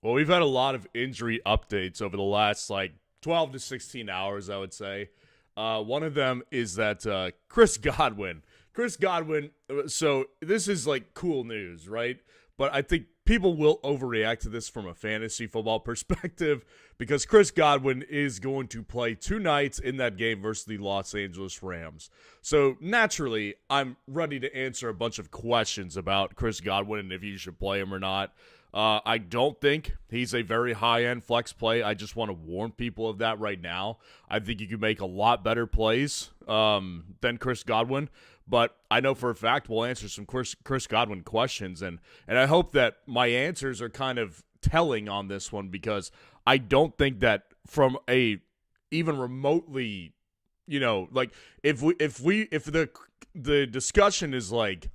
Well, we've had a lot of injury updates over the last 12 to 16 hours, I would say. One of them is that Chris Godwin. Chris Godwin, so this is cool news, right? But I think people will overreact to this from a fantasy football perspective because Chris Godwin is going to play 2 nights in that game versus the Los Angeles Rams. So naturally, I'm ready to answer a bunch of questions about Chris Godwin and if you should play him or not. I don't think he's a very high-end flex play. I just want to warn people of that right now. I think you can make a lot better plays than Chris Godwin. But I know for a fact we'll answer some Chris Godwin questions, and I hope that my answers are kind of telling on this one because I don't think that from a even remotely, if the discussion is like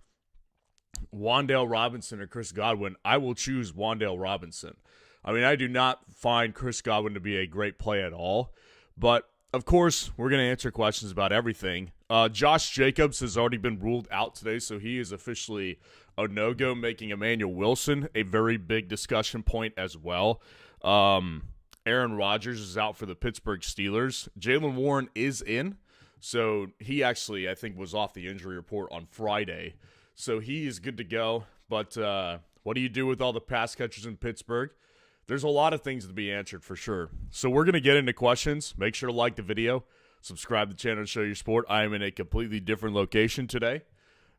Wan'Dale Robinson or Chris Godwin, I will choose Wan'Dale Robinson. I mean, I do not find Chris Godwin to be a great play at all, but of course, we're going to answer questions about everything. Josh Jacobs has already been ruled out today, so he is officially a no-go, making Emmanuel Wilson a very big discussion point as well. Aaron Rodgers is out for the Pittsburgh Steelers. Jaylen Warren is in, so he actually, I think, was off the injury report on Friday. So he is good to go, but what do you do with all the pass catchers in Pittsburgh? There's a lot of things to be answered for sure. So we're going to get into questions. Make sure to like the video, subscribe to the channel to show your support. I am in a completely different location today,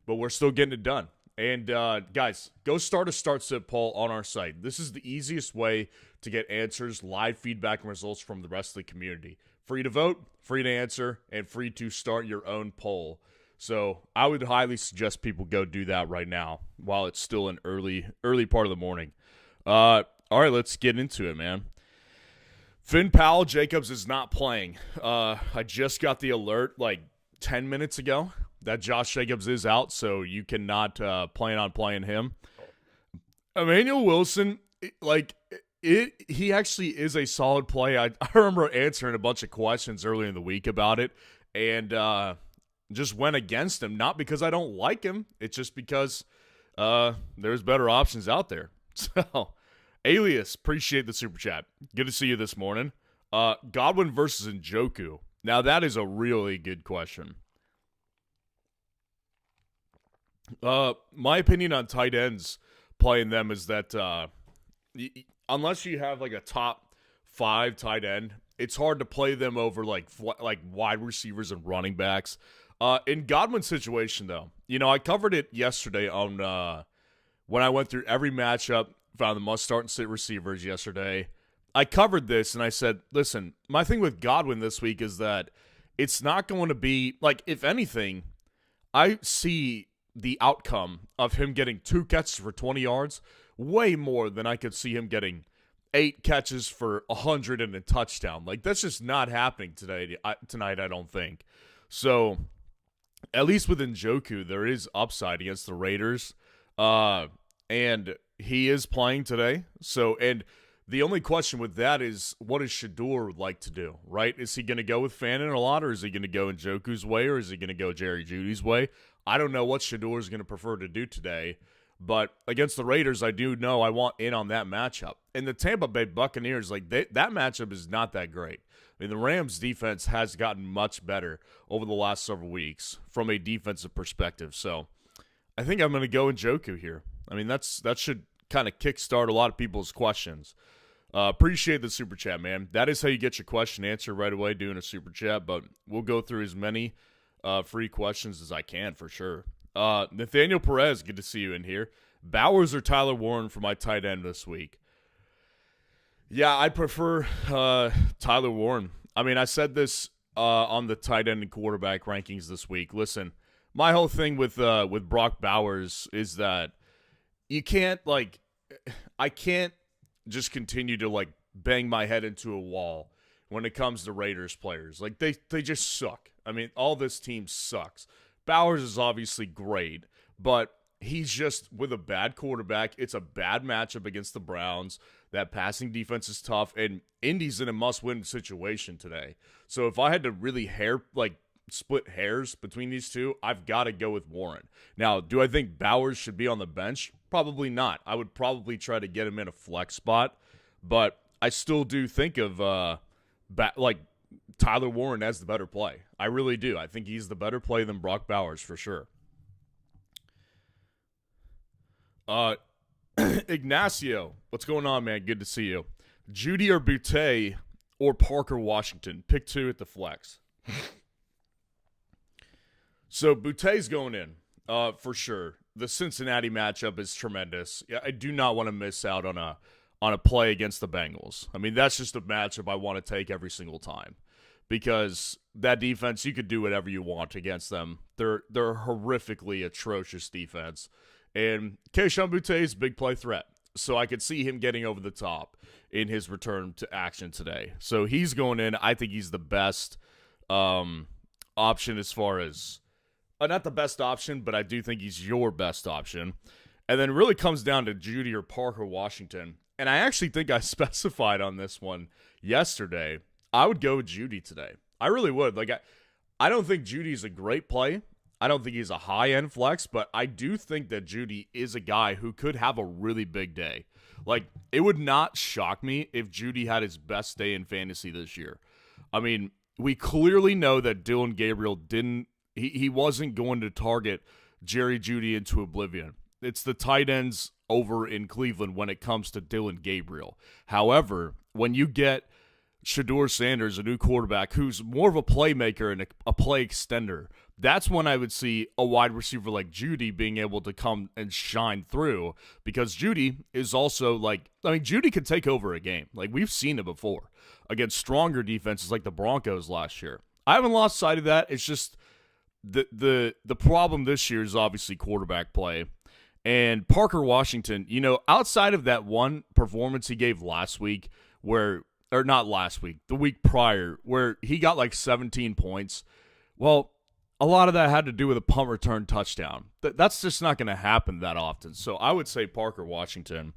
but we're still getting it done. And guys, go start a start-sit poll on our site. This is the easiest way to get answers, live feedback, and results from the rest of the community. Free to vote, free to answer, and free to start your own poll. So I would highly suggest people go do that right now while it's still an early part of the morning. All right, let's get into it, man. Finn Powell Jacobs is not playing. I just got the alert 10 minutes ago that Josh Jacobs is out, so you cannot plan on playing him. Emmanuel Wilson, he actually is a solid play. I remember answering a bunch of questions earlier in the week about it, and just went against him, not because I don't like him. It's just because there's better options out there. So, Alias, appreciate the super chat. Good to see you this morning. Godwin versus Njoku. Now, that is a really good question. My opinion on tight ends playing them is that unless you have a top 5 tight end, it's hard to play them over wide receivers and running backs. In Godwin's situation, though, I covered it yesterday on when I went through every matchup, found the must start and sit receivers yesterday. I covered this and I said, listen, my thing with Godwin this week is that it's not going to be, if anything, I see the outcome of him getting 2 catches for 20 yards way more than I could see him getting 8 catches for 100 and a touchdown. That's just not happening tonight, I don't think. So, at least with Njoku, there is upside against the Raiders. And he is playing today. So, and the only question with that is, what does Shador like to do, right? Is he going to go with Fannin a lot, or is he going to go Njoku's way, or is he going to go Jerry Jeudy's way? I don't know what Shador is going to prefer to do today. But against the Raiders, I do know I want in on that matchup. And the Tampa Bay Buccaneers, that matchup is not that great. I mean, the Rams' defense has gotten much better over the last several weeks from a defensive perspective. So I think I'm going to go Njoku here. I mean, that should kind of kickstart a lot of people's questions. Appreciate the super chat, man. That is how you get your question answered right away, doing a super chat. But we'll go through as many free questions as I can for sure. Nathaniel Perez, good to see you in here. Bowers or Tyler Warren for my tight end this week? Yeah, I prefer Tyler Warren. I mean, I said this on the tight end and quarterback rankings this week. Listen, my whole thing with Brock Bowers is that you can't I can't just continue to bang my head into a wall when it comes to Raiders players. They just suck. I mean, all this team sucks. Bowers is obviously great, but he's just with a bad quarterback. It's a bad matchup against the Browns. That passing defense is tough, and Indy's in a must-win situation today. So if I had to really split hairs between these two, I've got to go with Warren. Now, do I think Bowers should be on the bench? Probably not. I would probably try to get him in a flex spot But I still do think of Tyler Warren as the better play. I really do. I think he's the better play than Brock Bowers for sure. Ignacio, what's going on, man? Good to see you. Judy or Boutte or Parker Washington. Pick two at the flex. So Boutte's going in for sure. The Cincinnati matchup is tremendous. I do not want to miss out on a play against the Bengals. I mean, that's just a matchup I want to take every single time because that defense, you could do whatever you want against them. They're horrifically atrocious defense. And Kayshon Boutte is a big play threat. So I could see him getting over the top in his return to action today. So he's going in. I think he's the best option as far as not the best option, but I do think he's your best option. And then it really comes down to Judy or Parker Washington. And I actually think I specified on this one yesterday. I would go with Judy today. I really would. I don't think Judy's a great play. I don't think he's a high-end flex, but I do think that Judy is a guy who could have a really big day. It would not shock me if Judy had his best day in fantasy this year. I mean, we clearly know that Dillon Gabriel he wasn't going to target Jerry Jeudy into oblivion. It's the tight ends over in Cleveland when it comes to Dillon Gabriel. However, when you get Shedeur Sanders, a new quarterback, who's more of a playmaker and a play extender, that's when I would see a wide receiver like Judy being able to come and shine through because Judy is also Judy could take over a game. We've seen it before against stronger defenses like the Broncos last year. I haven't lost sight of that. It's just the problem this year is obviously quarterback play. And Parker Washington, outside of that one performance he gave last week the week prior, where he got 17 points, well, a lot of that had to do with a punt return touchdown. That's just not going to happen that often. So I would say Parker Washington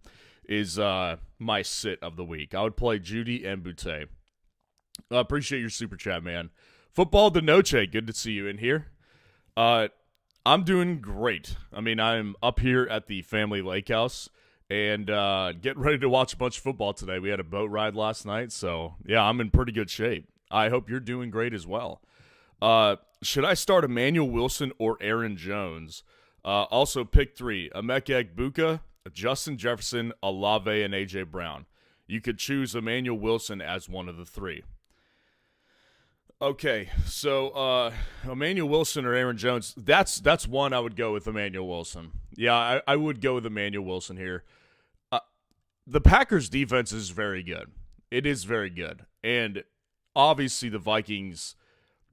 is my sit of the week. I would play Judy and Boutte. Appreciate your super chat, man. Football de Noche, good to see you in here. I'm doing great. I mean, I'm up here at the family lake house and getting ready to watch a bunch of football today. We had a boat ride last night, so yeah, I'm in pretty good shape. I hope you're doing great as well. Should I start Emmanuel Wilson or Aaron Jones? Also, pick three: Emeka Egbuka, Justin Jefferson, Olave, and A.J. Brown. You could choose Emmanuel Wilson as one of the three. Okay, so Emmanuel Wilson or Aaron Jones, that's one I would go with Emmanuel Wilson. Yeah, I would go with Emmanuel Wilson here. The Packers' defense is very good. It is very good. And obviously the Vikings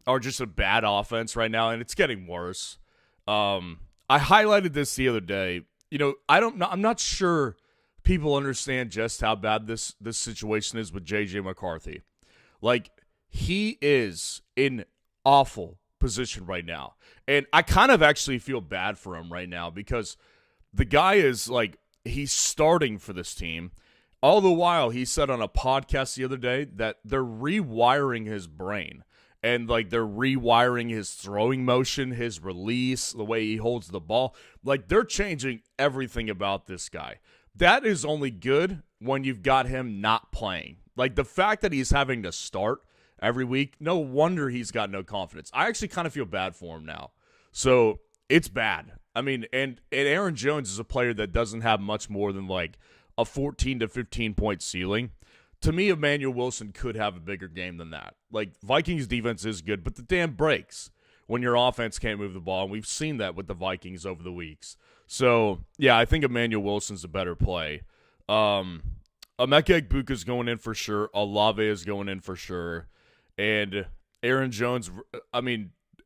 are just a bad offense right now, and it's getting worse. I highlighted this the other day. I'm not sure people understand just how bad this situation is with J.J. McCarthy. He is in awful position right now. And I kind of actually feel bad for him right now because the guy is he's starting for this team. All the while, he said on a podcast the other day that they're rewiring his brain. And they're rewiring his throwing motion, his release, the way he holds the ball. They're changing everything about this guy. That is only good when you've got him not playing. The fact that he's having to start every week, no wonder he's got no confidence. I actually kind of feel bad for him now. So it's bad. I mean, and Aaron Jones is a player that doesn't have much more than a 14 to 15 point ceiling. To me, Emmanuel Wilson could have a bigger game than that. Vikings defense is good, but the damn breaks when your offense can't move the ball, and we've seen that with the Vikings over the weeks. So, yeah, I think Emmanuel Wilson's a better play. Emeka Egbuka is going in for sure. Olave is going in for sure. And Aaron Jones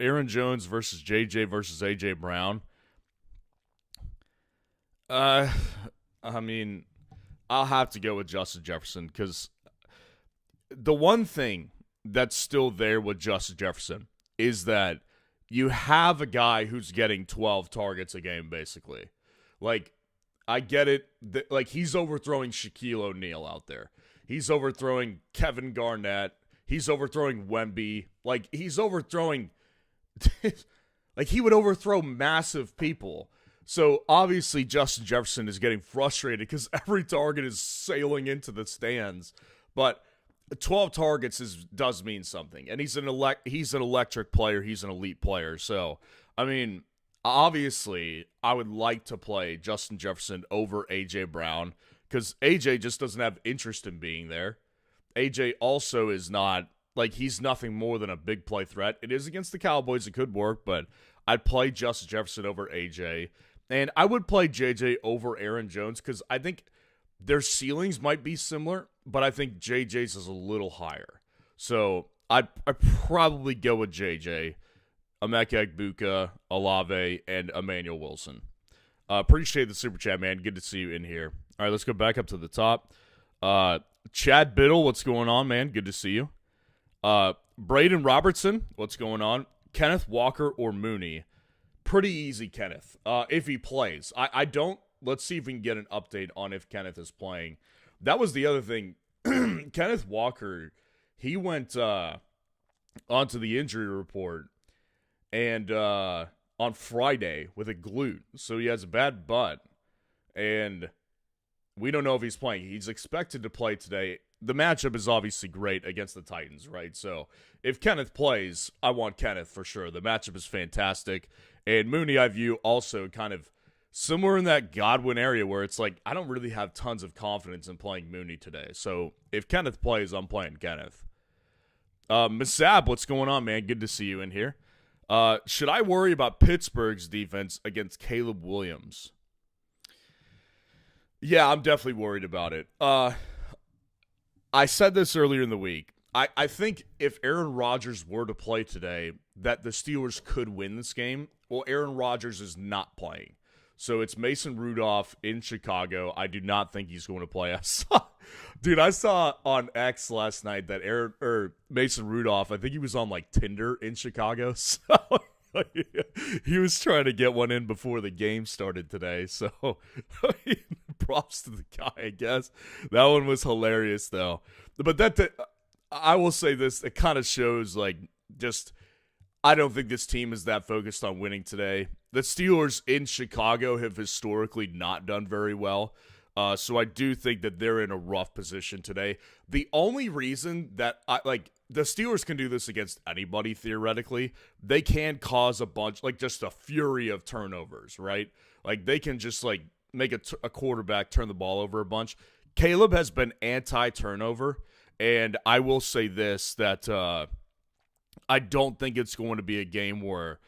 versus JJ versus AJ Brown. I'll have to go with Justin Jefferson because the one thing that's still there with Justin Jefferson is that you have a guy who's getting 12 targets a game, basically. I get it. He's overthrowing Shaquille O'Neal out there. He's overthrowing Kevin Garnett. He's overthrowing Wemby. He's overthrowing – he would overthrow massive people. So obviously Justin Jefferson is getting frustrated because every target is sailing into the stands. But 12 targets does mean something, and he's an electric player. He's an elite player. So I mean, obviously, I would like to play Justin Jefferson over AJ Brown because AJ just doesn't have interest in being there. AJ also is not he's nothing more than a big play threat. It is against the Cowboys. It could work, but I'd play Justin Jefferson over AJ, and I would play JJ over Aaron Jones because I think their ceilings might be similar, but I think JJ's is a little higher. So I'd probably go with JJ, Emeka Egbuka, Olave, and Emmanuel Wilson. Appreciate the super chat, man. Good to see you in here. All right, let's go back up to the top. Chad Biddle, what's going on, man? Good to see you. Braden Robertson, what's going on? Kenneth Walker or Mooney? Pretty easy, Kenneth. If he plays. I don't. Let's see if we can get an update on if Kenneth is playing. That was the other thing. Kenneth Walker, he went onto the injury report and on Friday with a glute. So he has a bad butt. And we don't know if he's playing. He's expected to play today. The matchup is obviously great against the Titans, right? So if Kenneth plays, I want Kenneth for sure. The matchup is fantastic. And Mooney, I view also kind of similar in that Godwin area where it's like, I don't really have tons of confidence in playing Mooney today. So if Kenneth plays, I'm playing Kenneth. Masab, what's going on, man? Good to see you in here. Should I worry about Pittsburgh's defense against Caleb Williams? Yeah, I'm definitely worried about it. I said this earlier in the week. I think if Aaron Rodgers were to play today, that the Steelers could win this game. Well, Aaron Rodgers is not playing. So it's Mason Rudolph in Chicago. I do not think he's going to play. I saw on X last night that Mason Rudolph, I think he was on Tinder in Chicago. So he was trying to get one in before the game started today. So props to the guy, I guess. That one was hilarious though. But I will say this, it kind of shows I don't think this team is that focused on winning today. The Steelers in Chicago have historically not done very well. So I do think that they're in a rough position today. The only reason that the Steelers can do this against anybody theoretically, they can cause a bunch, just a fury of turnovers, right? They can just make a quarterback turn the ball over a bunch. Caleb has been anti-turnover, and I will say this, that I don't think it's going to be a game where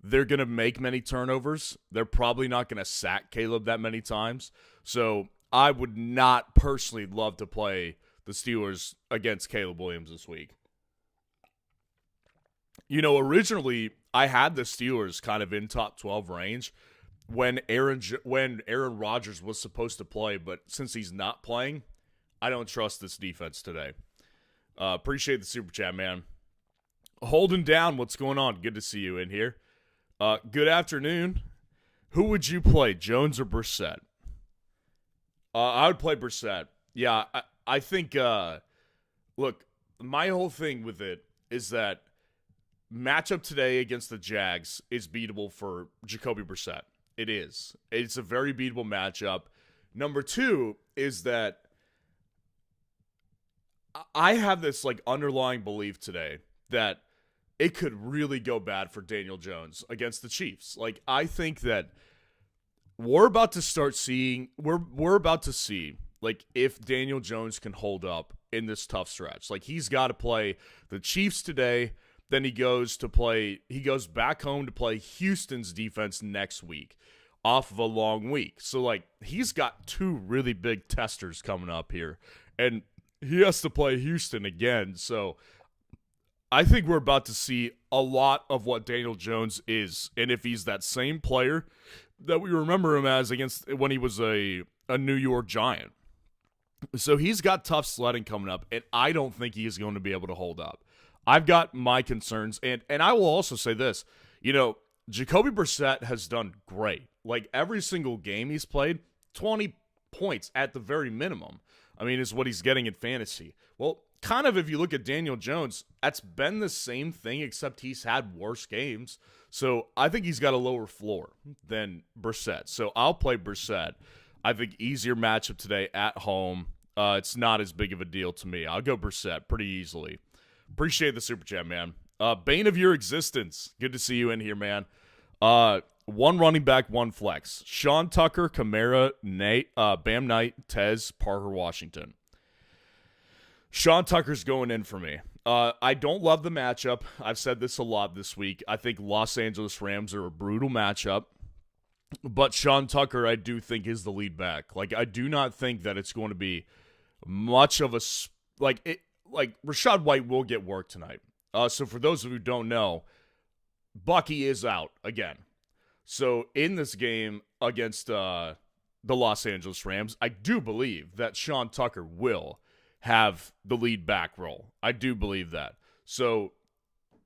they're going to make many turnovers. They're probably not going to sack Caleb that many times. So I would not personally love to play the Steelers against Caleb Williams this week. Originally I had the Steelers kind of in top 12 range when Aaron Rodgers was supposed to play, but since he's not playing, I don't trust this defense today. Appreciate the super chat, man. Holding down, what's going on? Good to see you in here. Good afternoon. Who would you play, Jones or Brissett? I would play Brissett. Yeah, I think, look, my whole thing with it is that matchup today against the Jags is beatable for Jacoby Brissett. It is. It's a very beatable matchup. Number two is that I have this underlying belief today that it could really go bad for Daniel Jones against the Chiefs. I think that we're about to start seeing, we're about to see, if Daniel Jones can hold up in this tough stretch. He's got to play the Chiefs today, then he goes back home to play Houston's defense next week off of a long week. So, he's got two really big testers coming up here, and he has to play Houston again. So I think we're about to see a lot of what Daniel Jones is, and if he's that same player that we remember him as when he was a New York Giant. So he's got tough sledding coming up, and I don't think he is going to be able to hold up. I've got my concerns, and I will also say this. Jacoby Brissett has done great. Every single game he's played, 20 points at the very minimum. I mean, is what he's getting in fantasy. Well, kind of, if you look at Daniel Jones, that's been the same thing, except he's had worse games. So I think he's got a lower floor than Brissett. So I'll play Brissett. I think easier matchup today at home. It's not as big of a deal to me. I'll go Brissett pretty easily. Appreciate the super chat, man. Bane of your existence. Good to see you in here, man. One running back, one flex. Sean Tucker, Kamara, Bam Knight, Tez, Parker Washington. Sean Tucker's going in for me. I don't love the matchup. I've said this a lot this week. I think Los Angeles Rams are a brutal matchup. But Sean Tucker, I do think, is the lead back. Like, I do not think that it's going to be much of a Rachaad White will get work tonight. So for those of you who don't know, Bucky is out again. So in this game against the Los Angeles Rams, I do believe that Sean Tucker will have the lead back role. I do believe that. So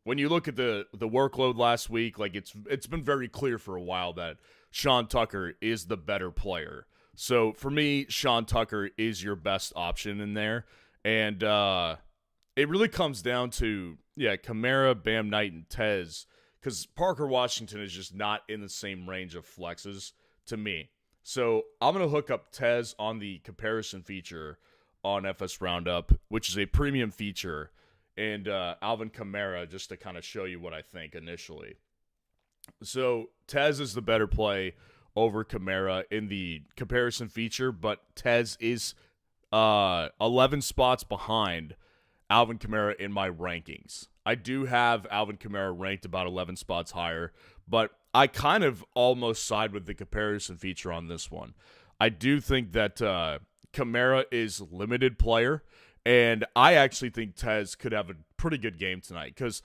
when you look at the workload last week, like it's been very clear for a while that Sean Tucker is the better player. So for me, Sean Tucker is your best option in there. And it really comes down to, Kamara, Bam Knight, and Tez, because Parker Washington is just not in the same range of flexes to me. So I'm going to hook up Tez on the comparison feature on FS Roundup, which is a premium feature, and Alvin Kamara, just to kind of show you what I think initially. So Tez is the better play over Kamara in the comparison feature, but Tez is 11 spots behind Alvin Kamara in my rankings. I do have Alvin Kamara ranked about 11 spots higher, but I kind of almost side with the comparison feature on this one. I do think that Kamara is limited player, and I actually think Tez could have a pretty good game tonight because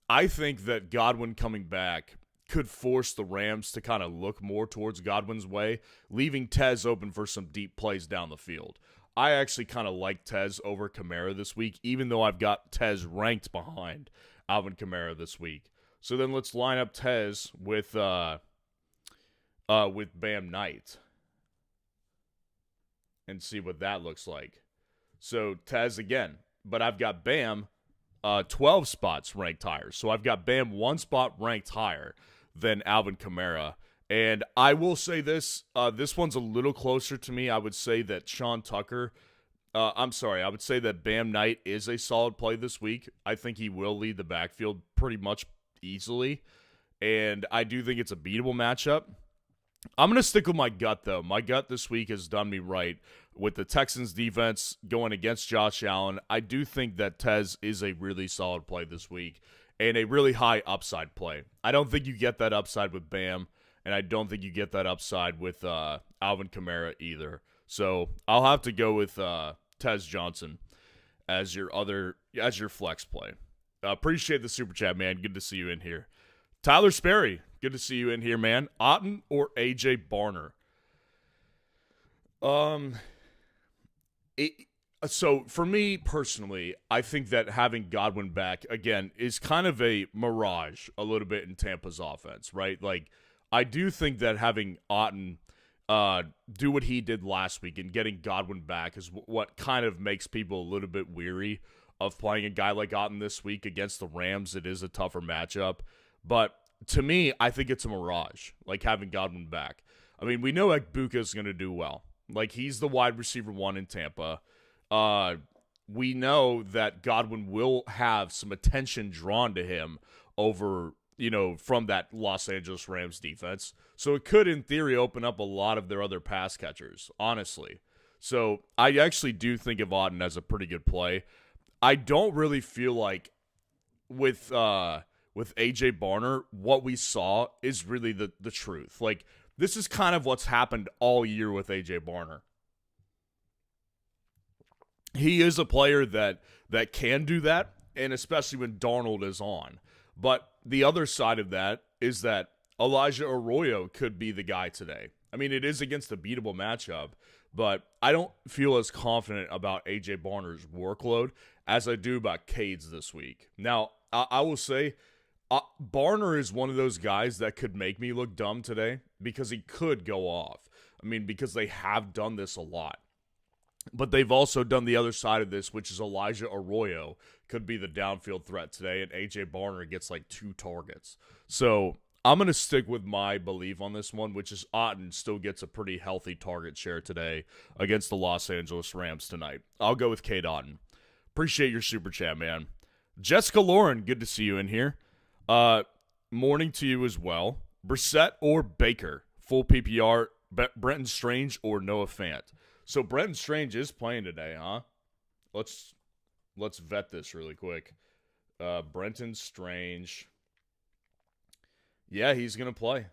I think that Godwin coming back could force the Rams to kind of look more towards Godwin's way, leaving Tez open for some deep plays down the field. I actually kind of like Tez over Kamara this week, even though I've got Tez ranked behind Alvin Kamara this week. So then let's line up Tez with Bam Knight and see what that looks like. So Tez again, but I've got Bam 12 spots ranked higher. So I've got Bam 1 spot ranked higher than Alvin Kamara. And I will say this, this one's a little closer to me. I would say that Sean Tucker, I would say that Bam Knight is a solid play this week. I think he will lead the backfield pretty much easily. And I do think it's a beatable matchup. I'm going to stick with my gut, though. My gut this week has done me right. With the Texans defense going against Josh Allen, I do think that Tez is a really solid play this week and a really high upside play. I don't think you get that upside with Bam, and I don't think you get that upside with Alvin Kamara either. So I'll have to go with Tez Johnson as your flex play. Appreciate the super chat, man. Good to see you in here. Tyler Sperry, good to see you in here, man. Otten or AJ Barner? So for me personally, I think that having Godwin back again is kind of a mirage a little bit in Tampa's offense, right? Like I do think that having Otten do what he did last week and getting Godwin back is what kind of makes people a little bit weary of playing a guy like Otten this week against the Rams. It is a tougher matchup. But to me, I think it's a mirage, like having Godwin back. I mean, we know Ekbuka is going to do well. Like, he's the wide receiver 1 in Tampa. We know that Godwin will have some attention drawn to him over, from that Los Angeles Rams defense. So it could, in theory, open up a lot of their other pass catchers, honestly. So I actually do think of Otten as a pretty good play. I don't really feel like with AJ Barner, what we saw is really the truth. Like, this is kind of what's happened all year with AJ Barner. He is a player that can do that, and especially when Darnold is on. But the other side of that is that Elijah Arroyo could be the guy today. I mean, it is against a beatable matchup, but I don't feel as confident about AJ Barner's workload as I do about Cade's this week. Now, I will say, Barner is one of those guys that could make me look dumb today because he could go off. I mean, because they have done this a lot. But they've also done the other side of this, which is Elijah Arroyo could be the downfield threat today, and A.J. Barner gets like 2 targets. So I'm going to stick with my belief on this one, which is Otten still gets a pretty healthy target share today against the Los Angeles Rams tonight. I'll go with Cade Otten. Appreciate your super chat, man. Jessica Lauren, good to see you in here. Morning to you as well. Brissett or Baker? Full PPR, Brenton Strange or Noah Fant? So Brenton Strange is playing today, huh? Let's vet this really quick. Brenton Strange. Yeah, he's going to play.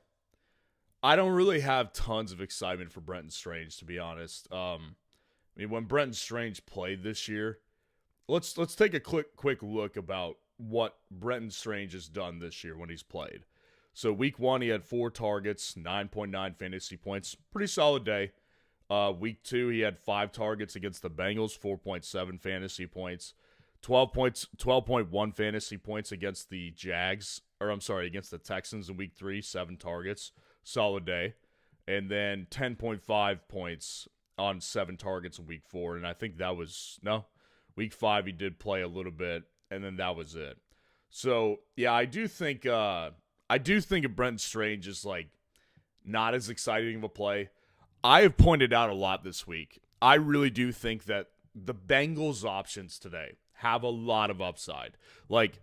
I don't really have tons of excitement for Brenton Strange, to be honest. When Brenton Strange played this year, let's take a quick look about what Brenton Strange has done this year when he's played. So week 1, he had 4 targets, 9.9 fantasy points. Pretty solid day. Week 2, he had 5 targets against the Bengals, 4.7 fantasy points. 12.1 fantasy points against the against the Texans in week 3, 7 targets. Solid day. And then 10.5 points on 7 targets in week 4. And I think that was, week 5 he did play a little bit, and then that was it. So, yeah, I do think Brenton Strange is, like, not as exciting of a play. I have pointed out a lot this week. I really do think that the Bengals options today have a lot of upside. Like,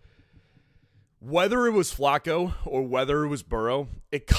whether it was Flacco or whether it was Burrow, it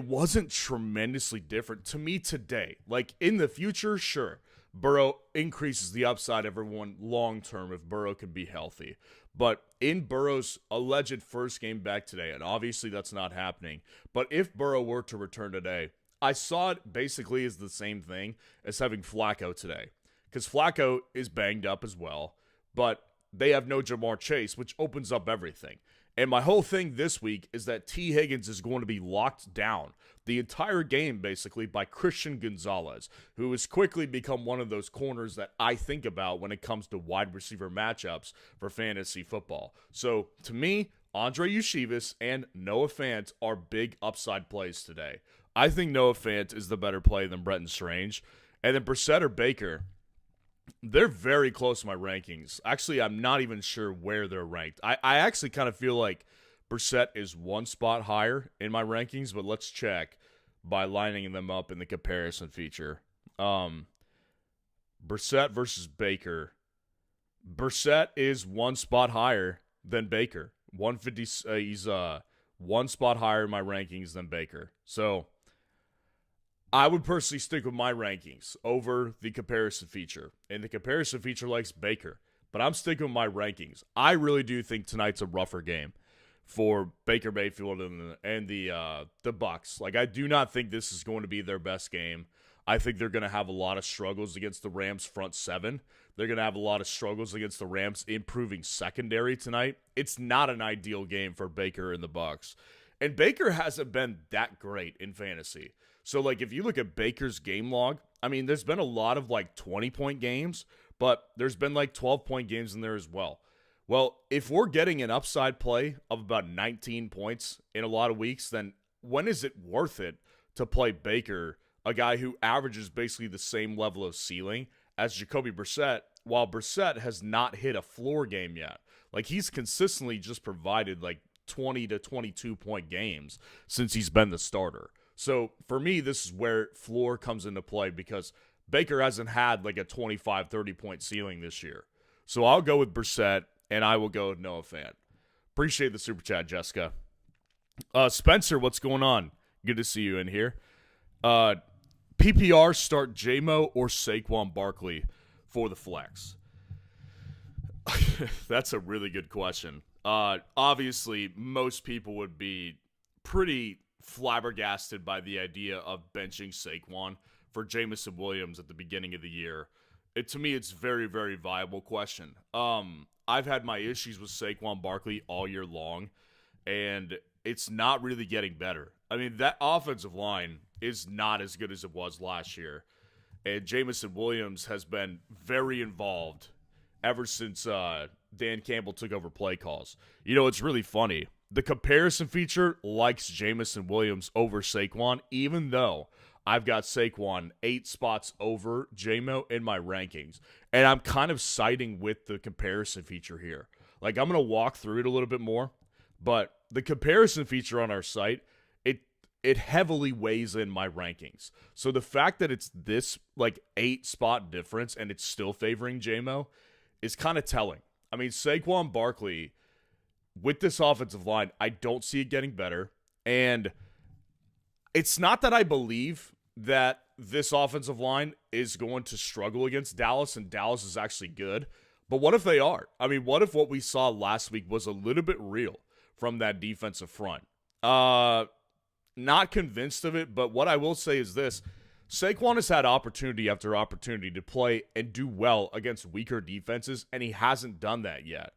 wasn't tremendously different to me today. Like, in the future, sure, Burrow increases the upside of everyone long-term if Burrow can be healthy. But in Burrow's alleged first game back today, and obviously that's not happening, but if Burrow were to return today, I saw it basically as the same thing as having Flacco today. Because Flacco is banged up as well, but they have no Jamar Chase, which opens up everything. And my whole thing this week is that T. Higgins is going to be locked down the entire game, basically, by Christian Gonzalez, who has quickly become one of those corners that I think about when it comes to wide receiver matchups for fantasy football. So, to me, Andre Yeshivas and Noah Fant are big upside plays today. I think Noah Fant is the better play than Brenton Strange. And then Brissett or Baker, they're very close to my rankings. Actually, I'm not even sure where they're ranked. I actually kind of feel like Brissett is 1 spot higher in my rankings, but let's check by lining them up in the comparison feature. Brissett versus Baker. Brissett is 1 spot higher than Baker. 150. He's 1 spot higher in my rankings than Baker. So I would personally stick with my rankings over the comparison feature. And the comparison feature likes Baker. But I'm sticking with my rankings. I really do think tonight's a rougher game for Baker Mayfield and the Bucs. Like, I do not think this is going to be their best game. I think they're going to have a lot of struggles against the Rams' front 7. They're going to have a lot of struggles against the Rams' improving secondary tonight. It's not an ideal game for Baker and the Bucs. And Baker hasn't been that great in fantasy. So, like, if you look at Baker's game log, there's been a lot of, 20-point games, but there's been, 12-point games in there as well. Well, if we're getting an upside play of about 19 points in a lot of weeks, then when is it worth it to play Baker, a guy who averages basically the same level of ceiling as Jacoby Brissett, while Brissett has not hit a floor game yet? Like, he's consistently just provided, 20 to 22-point games since he's been the starter. So, for me, this is where floor comes into play because Baker hasn't had a 25, 30-point ceiling this year. So, I'll go with Brissett, and I will go with Noah Fant. Appreciate the super chat, Jessica. Spencer, what's going on? Good to see you in here. PPR start J-Mo or Saquon Barkley for the flex? That's a really good question. Obviously, most people would be pretty flabbergasted by the idea of benching Saquon for Jamison Williams at the beginning of the year. To me, it's very, very viable question. I've had my issues with Saquon Barkley all year long, and it's not really getting better. That offensive line is not as good as it was last year, and Jamison Williams has been very involved ever since Dan Campbell took over play calls. It's really funny. The comparison feature likes Jamison Williams over Saquon, even though I've got Saquon 8 spots over J-Mo in my rankings. And I'm kind of siding with the comparison feature here. Like, I'm going to walk through it a little bit more, but the comparison feature on our site, it heavily weighs in my rankings. So the fact that it's this, like, 8-spot difference and it's still favoring J-Mo is kind of telling. I mean, Saquon Barkley, with this offensive line, I don't see it getting better. And it's not that I believe that this offensive line is going to struggle against Dallas and Dallas is actually good. But what if they are? I mean, what if what we saw last week was a little bit real from that defensive front? Not convinced of it, but what I will say is this. Saquon has had opportunity after opportunity to play and do well against weaker defenses, and he hasn't done that yet.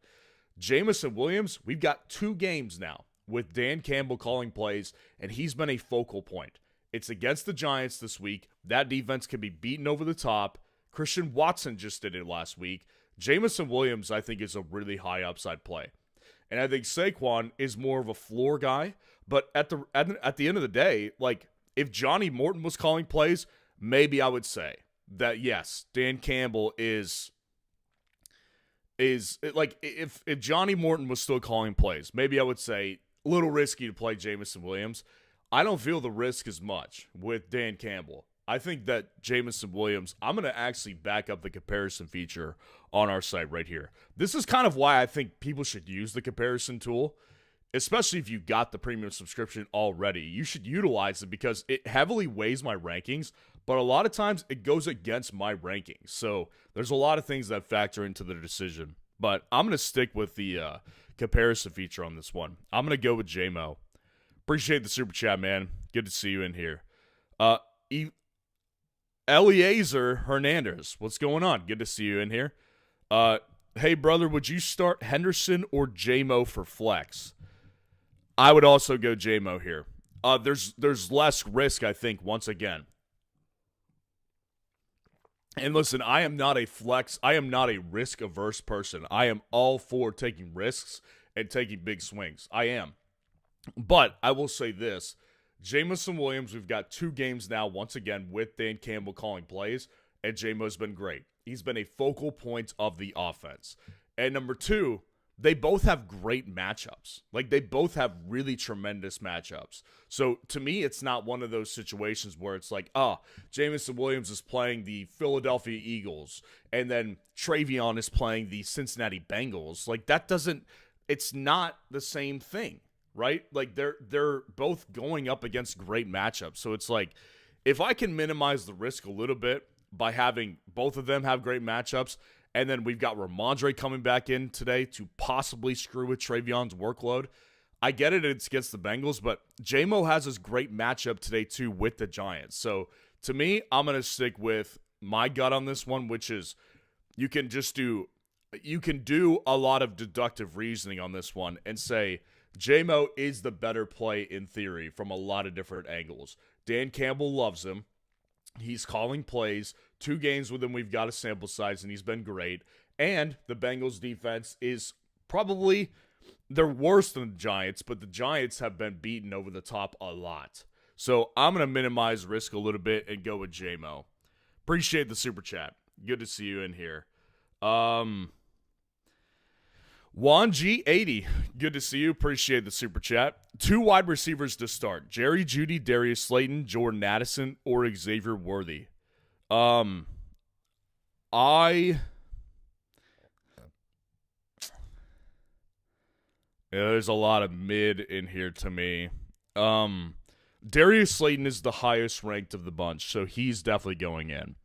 Jameson Williams, we've got 2 games now with Dan Campbell calling plays, and he's been a focal point. It's against the Giants this week. That defense can be beaten over the top. Christian Watson just did it last week. Jameson Williams, I think, is a really high upside play. And I think Saquon is more of a floor guy. But at the end of the day, like, if Johnny Morton was calling plays, maybe I would say that, yes, Dan Campbell is like, if Johnny Morton was still calling plays, maybe I would say a little risky to play Jameson Williams. I don't feel the risk as much with Dan Campbell. I think that Jameson Williams, I'm going to actually back up the comparison feature on our site right here. This is kind of why I think people should use the comparison tool, especially if you got the premium subscription already. You should utilize it because it heavily weighs my rankings, but a lot of times it goes against my rankings. So there's a lot of things that factor into the decision. But I'm going to stick with the comparison feature on this one. I'm going to go with J-Mo. Appreciate the super chat, man. Good to see you in here. Eliezer Hernandez, what's going on? Good to see you in here. Hey, brother, would you start Henderson or J-Mo for flex? I would also go J-Mo here. There's less risk, I think, once again. And listen, I am not a risk-averse person. I am all for taking risks and taking big swings. I am. But I will say this. Jameson Williams, we've got 2 games now, once again, with Dan Campbell calling plays, and J-Mo's been great. He's been a focal point of the offense. And number 2, they both have great matchups. Like, they both have really tremendous matchups. So, to me, it's not one of those situations where it's like, Jameson Williams is playing the Philadelphia Eagles, and then Travion is playing the Cincinnati Bengals. Like, it's not the same thing. Right? Like, they're both going up against great matchups. So it's like, if I can minimize the risk a little bit by having both of them have great matchups, and then we've got Ramondre coming back in today to possibly screw with Travion's workload, I get it, it's against the Bengals, but J-Mo has this great matchup today too with the Giants. So to me, I'm going to stick with my gut on this one, which is you can do a lot of deductive reasoning on this one and say, J-Mo is the better play in theory from a lot of different angles. Dan Campbell loves him. He's calling plays. 2 games with him, we've got a sample size, and he's been great. And the Bengals defense is probably, they're worse than the Giants, but the Giants have been beaten over the top a lot. So I'm going to minimize risk a little bit and go with J-Mo. Appreciate the super chat. Good to see you in here. Juan G80, good to see you. Appreciate the super chat. 2 wide receivers to start: Jerry Jeudy, Darius Slayton, Jordan Addison, or Xavier Worthy. There's a lot of mid in here to me. Darius Slayton is the highest ranked of the bunch, so he's definitely going in.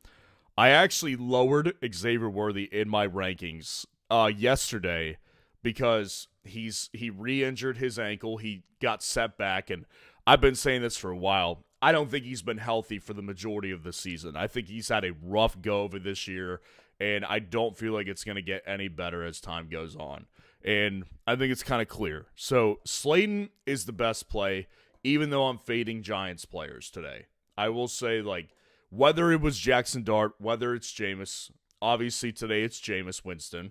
I actually lowered Xavier Worthy in my rankings yesterday, because he re-injured his ankle. He got set back, and I've been saying this for a while. I don't think he's been healthy for the majority of the season. I think he's had a rough go of it this year, and I don't feel like it's going to get any better as time goes on. And I think it's kind of clear. So Slayton is the best play, even though I'm fading Giants players today. I will say, like, whether it was Jackson Dart, whether it's Jameis, obviously today it's Jameis Winston,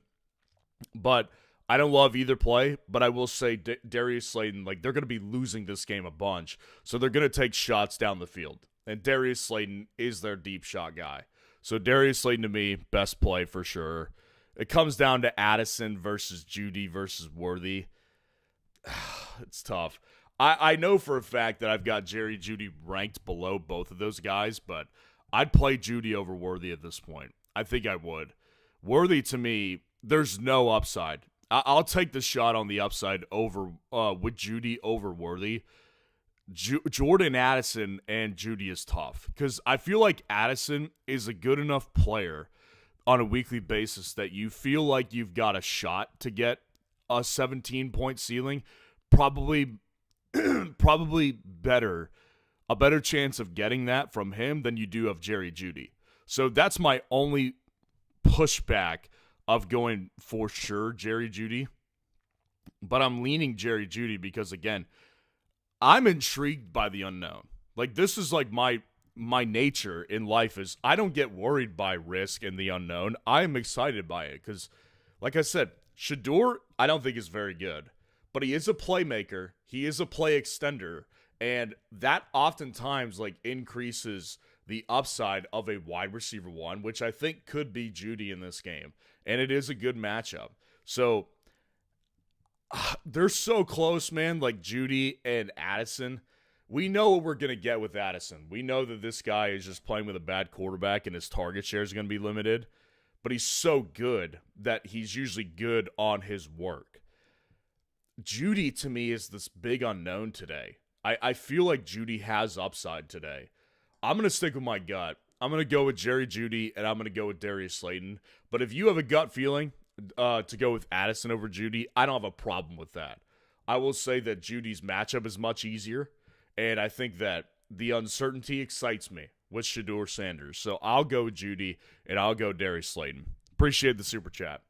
but I don't love either play, but I will say Darius Slayton, like, they're going to be losing this game a bunch, so they're going to take shots down the field. And Darius Slayton is their deep shot guy. So Darius Slayton to me, best play for sure. It comes down to Addison versus Judy versus Worthy. It's tough. I know for a fact that I've got Jerry Judy ranked below both of those guys, but I'd play Judy over Worthy at this point. I think I would. Worthy, to me, there's no upside. I'll take the shot on the upside over with Judy over Worthy. Jordan Addison and Judy is tough because I feel like Addison is a good enough player on a weekly basis that you feel like you've got a shot to get a 17-point ceiling. Probably better, a better chance of getting that from him than you do of Jerry Judy. So that's my only pushback of going for sure Jerry Judy. But I'm leaning Jerry Judy because, again, I'm intrigued by the unknown. Like, this is like my nature in life is I don't get worried by risk and the unknown. I am excited by it because, like I said, Shedeur I don't think is very good. But he is a playmaker. He is a play extender. And that oftentimes like increases the upside of a wide receiver one, which I think could be Judy in this game. And it is a good matchup. So they're so close, man, like Judy and Addison. We know what we're going to get with Addison. We know that this guy is just playing with a bad quarterback and his target share is going to be limited. But he's so good that he's usually good on his work. Judy, to me, is this big unknown today. I feel like Judy has upside today. I'm going to stick with my gut. I'm going to go with Jerry Judy, and I'm going to go with Darius Slayton. But if you have a gut feeling to go with Addison over Judy, I don't have a problem with that. I will say that Judy's matchup is much easier, and I think that the uncertainty excites me with Shedeur Sanders. So I'll go with Judy, and I'll go Darius Slayton. Appreciate the super chat.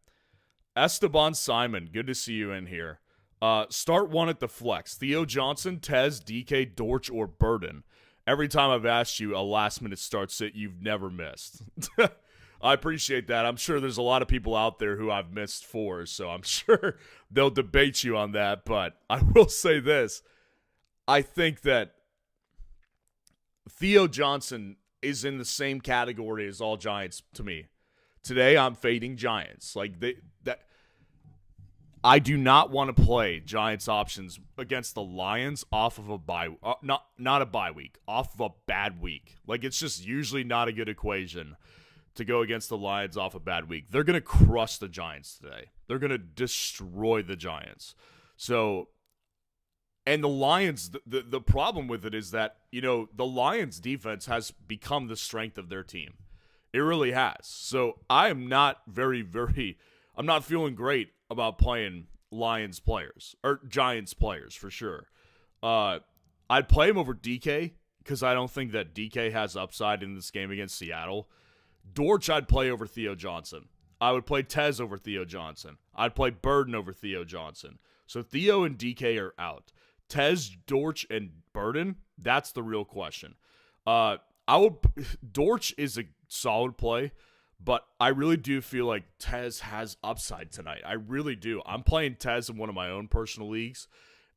Esteban Simon, good to see you in here. Start one at the flex. Theo Johnson, Tez, DK, Dortch, or Burden. Every time I've asked you a last-minute start sit, you've never missed. I appreciate that. I'm sure there's a lot of people out there who I've missed for, so I'm sure they'll debate you on that. But I will say this. I think that Theo Johnson is in the same category as all Giants to me. Today, I'm fading Giants. I do not want to play Giants options against the Lions off of a bye, not a bye week, off of a bad week. Like, it's just usually not a good equation to go against the Lions off a bad week. They're going to crush the Giants today. They're going to destroy the Giants. So, and the Lions, the problem with it is that, the Lions defense has become the strength of their team. It really has. So I am not I'm not feeling great about playing Lions players or Giants players for sure. I'd play him over DK because I don't think that DK has upside in this game against Seattle. Dortch I'd play over Theo Johnson. I would play Tez over Theo Johnson. I'd play Burden over Theo Johnson. So Theo and DK are out. Tez, Dortch, and Burden, that's the real question. Dortch is a solid play. But I really do feel like Tez has upside tonight. I really do. I'm playing Tez in one of my own personal leagues,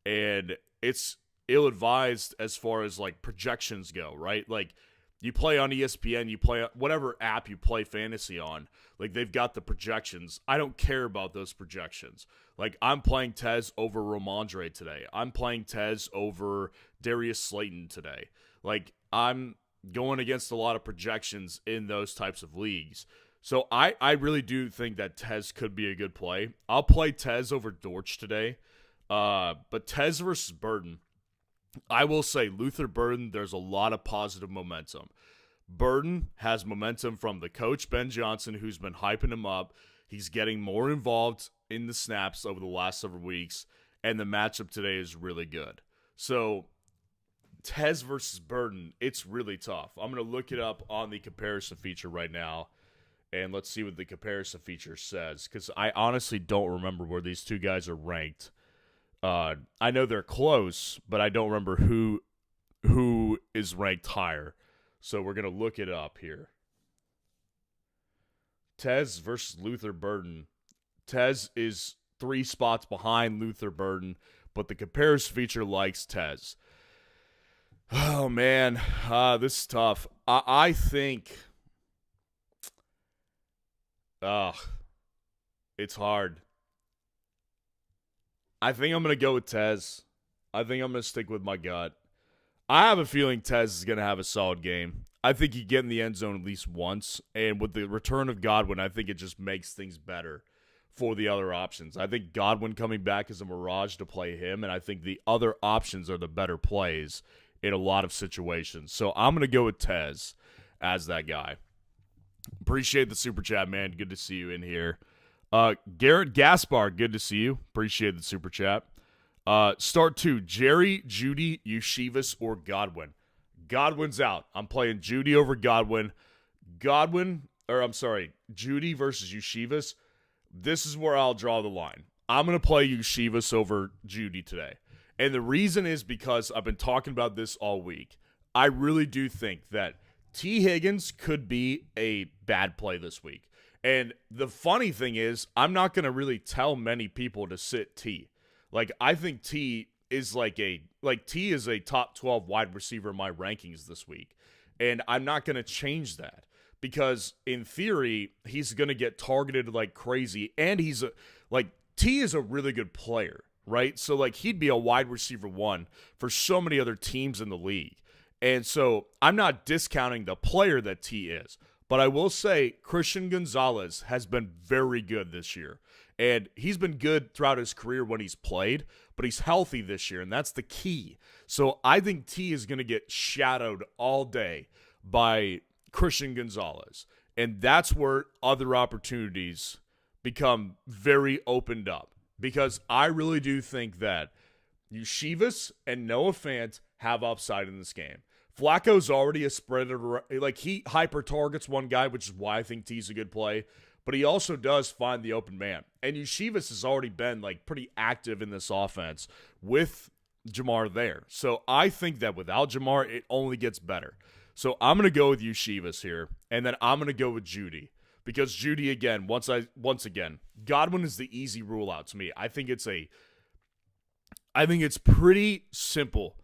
and it's ill-advised as far as, like, projections go, right? Like, you play on ESPN, you play whatever app you play fantasy on, like, they've got the projections. I don't care about those projections. Like, I'm playing Tez over Ramondre today. I'm playing Tez over Darius Slayton today. Like, I'm going against a lot of projections in those types of leagues. So I really do think that Tez could be a good play. I'll play Tez over Dortch today. But Tez versus Burden, I will say Luther Burden, there's a lot of positive momentum. Burden has momentum from the coach, Ben Johnson, who's been hyping him up. He's getting more involved in the snaps over the last several weeks, and the matchup today is really good. So Tez versus Burden, it's really tough. I'm going to look it up on the comparison feature right now, and let's see what the comparison feature says, because I honestly don't remember where these two guys are ranked. I know they're close, but I don't remember who is ranked higher. So we're going to look it up here. Tez versus Luther Burden. Tez is 3 spots behind Luther Burden, but the comparison feature likes Tez. Oh, man. This is tough. I think it's hard. I think I'm going to go with Tez. I think I'm going to stick with my gut. I have a feeling Tez is going to have a solid game. I think he get in the end zone at least once, and with the return of Godwin, I think it just makes things better for the other options. I think Godwin coming back is a mirage to play him, and I think the other options are the better plays in a lot of situations. So I'm going to go with Tez as that guy. Appreciate the super chat, man. Good to see you in here. Garrett Gaspar, good to see you. Appreciate the super chat. Start 2, Jerry, Judy, Yeshivas, or Godwin. Godwin's out. I'm playing Judy over Godwin. Judy versus Yeshivas. This is where I'll draw the line. I'm going to play Yeshivas over Judy today. And the reason is because I've been talking about this all week. I really do think that T. Higgins could be a bad play this week. And the funny thing is, I'm not going to really tell many people to sit T. Like, I think T is T is a top 12 wide receiver in my rankings this week. And I'm not going to change that because in theory, he's going to get targeted like crazy. And T is a really good player, right? So he'd be a wide receiver 1 for so many other teams in the league. And so I'm not discounting the player that T is. But I will say Christian Gonzalez has been very good this year. And he's been good throughout his career when he's played, but he's healthy this year, and that's the key. So I think T is going to get shadowed all day by Christian Gonzalez. And that's where other opportunities become very opened up. Because I really do think that Yeshivas and Noah Fant have upside in this game. Flacco's already a spreader. He hyper-targets one guy, which is why I think T's a good play. But he also does find the open man. And Yeshivas has already been pretty active in this offense with Jamar there. So I think that without Jamar, it only gets better. So I'm going to go with Yeshivas here. And then I'm going to go with Judy. Because Judy, again, once again, Godwin is the easy rule out to me. I think it's pretty simple.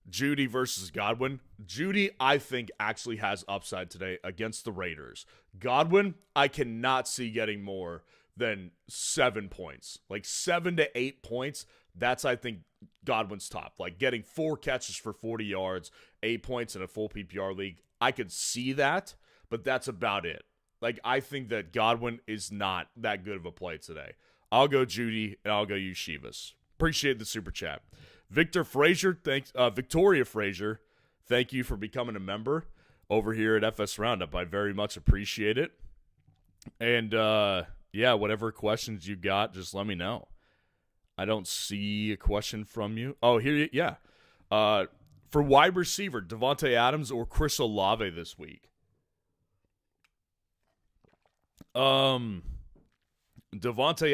Judy versus Godwin. Judy, I think, actually has upside today against the Raiders. Godwin, I cannot see getting more than 7 points. 7 to 8 points, that's, I think, Godwin's top. Getting 4 catches for 40 yards, 8 points in a full PPR league. I could see that, but that's about it. I think that Godwin is not that good of a play today. I'll go Judy, and I'll go Yeshivas. Appreciate the super chat. Victoria Frazier, thank you for becoming a member over here at FS Roundup. I very much appreciate it. And, whatever questions you got, just let me know. I don't see a question from you. Oh, here, yeah. For wide receiver, Devontae Adams or Chris Olave this week? Devontae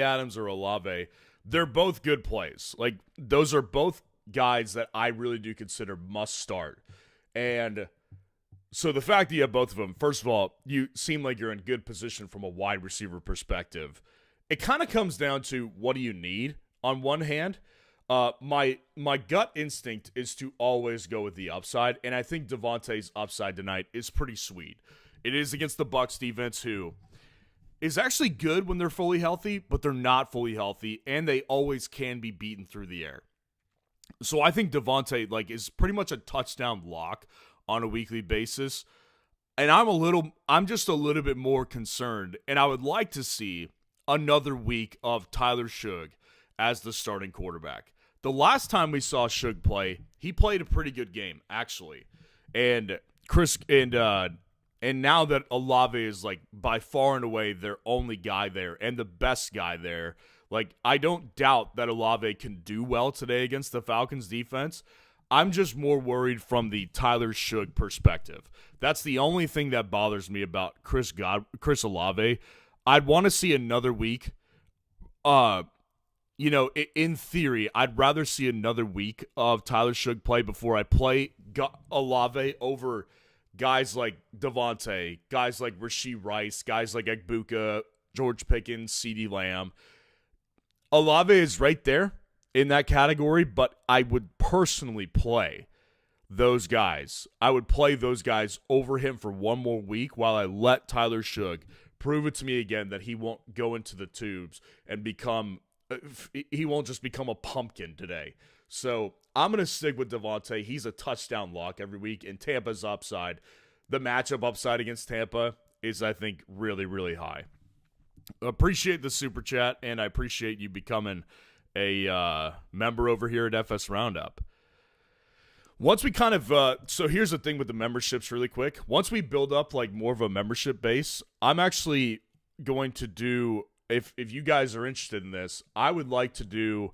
Adams or Olave, they're both good plays. Those are both guys that I really do consider must start. And so the fact that you have both of them, first of all, you seem like you're in good position from a wide receiver perspective. It kind of comes down to what do you need on one hand. My gut instinct is to always go with the upside, and I think Devontae's upside tonight is pretty sweet. It is against the Bucs defense, who is actually good when they're fully healthy, but they're not fully healthy, and they always can be beaten through the air. So I think Devontae is pretty much a touchdown lock on a weekly basis. And I'm just a little bit more concerned, and I would like to see another week of Tyler Shug as the starting quarterback. The last time we saw Shug play, he played a pretty good game, actually. And and now that Olave is by far and away their only guy there and the best guy there, I don't doubt that Olave can do well today against the Falcons defense. I'm just more worried from the Tyler Shug perspective. That's the only thing that bothers me about Chris Olave. I'd want to see another week. In theory, I'd rather see another week of Tyler Shug play before I play Olave over guys like Devontae, guys like Rashee Rice, guys like Egbuka, George Pickens, CeeDee Lamb. Olave is right there in that category, but I would personally play those guys. I would play those guys over him for one more week while I let Tyler Shough prove it to me again that he won't go into the tubes and he won't just become a pumpkin today. So I'm going to stick with Devontae. He's a touchdown lock every week, and Tampa's upside, the matchup upside against Tampa is, I think, really, really high. Appreciate the super chat, and I appreciate you becoming a member over here at FS Roundup. Once we kind of, so here's the thing with the memberships really quick. Once we build up like more of a membership base, I'm actually going to do, if you guys are interested in this, I would like to do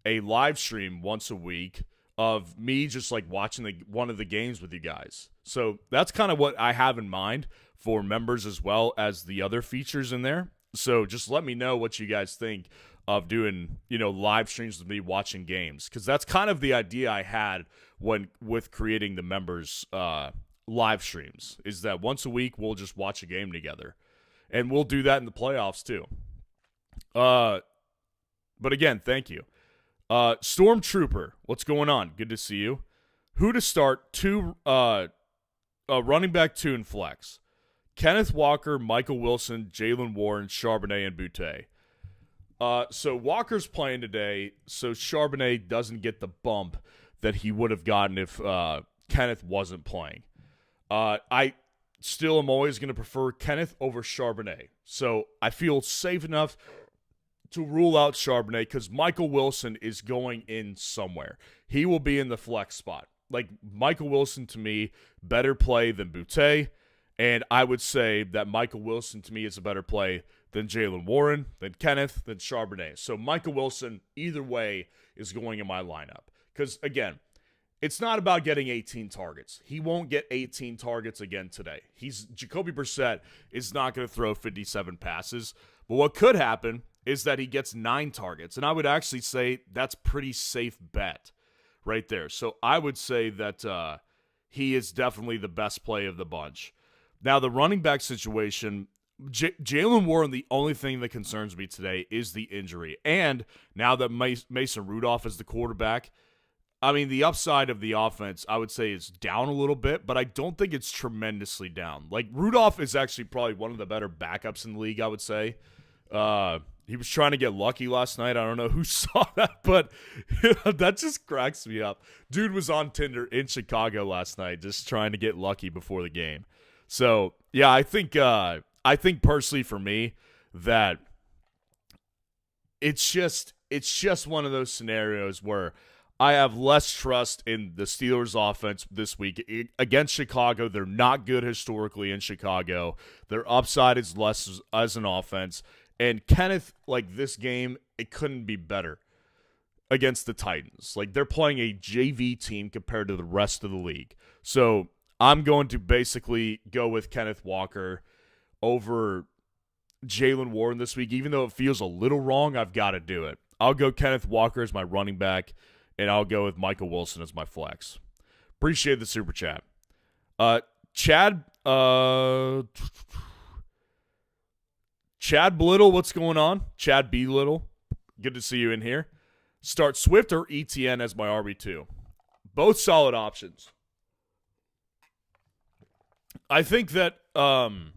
a live stream once a week of me just like watching one of the games with you guys. So that's kind of what I have in mind for members as well as the other features in there. So just let me know what you guys think of doing, live streams with me watching games, because that's kind of the idea I had with creating the members live streams, is that once a week we'll just watch a game together, and we'll do that in the playoffs too. But again, thank you. Stormtrooper, what's going on? Good to see you. Who to start? Running back 2 in flex. Kenneth Walker, Michael Wilson, Jalen Warren, Charbonnet, and Boutte. So Walker's playing today, so Charbonnet doesn't get the bump that he would have gotten if Kenneth wasn't playing. I still am always going to prefer Kenneth over Charbonnet. So I feel safe enough to rule out Charbonnet because Michael Wilson is going in somewhere. He will be in the flex spot. Like, Michael Wilson, to me, better play than Boutte. And I would say that Michael Wilson, to me, is a better play than Jalen Warren, than Kenneth, than Charbonnet. So Michael Wilson, either way, is going in my lineup. Because, again, it's not about getting 18 targets. He won't get 18 targets again today. Jacoby Brissett is not going to throw 57 passes. But what could happen is that he gets 9 targets. And I would actually say that's pretty safe bet right there. So I would say that he is definitely the best play of the bunch. Now, the running back situation, Jalen Warren, the only thing that concerns me today is the injury. And now that Mason Rudolph is the quarterback, I mean, the upside of the offense, I would say, is down a little bit, but I don't think it's tremendously down. Like, Rudolph is actually probably one of the better backups in the league, I would say. He was trying to get lucky last night. I don't know who saw that, but that just cracks me up. Dude was on Tinder in Chicago last night just trying to get lucky before the game. So, yeah, I think personally for me that it's just one of those scenarios where I have less trust in the Steelers offense this week. Against Chicago, they're not good historically in Chicago. Their upside is less as an offense. And Kenneth, like, this game, it couldn't be better against the Titans. Like, they're playing a JV team compared to the rest of the league. So I'm going to basically go with Kenneth Walker over Jalen Warren this week. Even though it feels a little wrong, I've got to do it. I'll go Kenneth Walker as my running back, and I'll go with Michael Wilson as my flex. Appreciate the super chat. Chad Blittle, what's going on? Chad B. Little, good to see you in here. Start Swift or ETN as my RB2. Both solid options. I think that one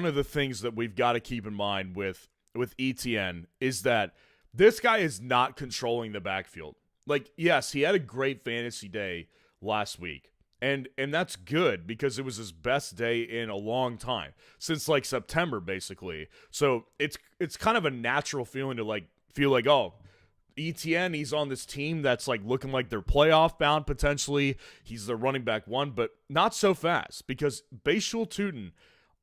of the things that we've got to keep in mind with ETN is that this guy is not controlling the backfield. Like, yes, he had a great fantasy day last week. And that's good because it was his best day in a long time, since like September basically. So it's kind of a natural feeling to like feel like, oh, ETN, he's on this team that's like looking like they're playoff bound potentially. He's the running back 1, but not so fast because Bashul Tutin,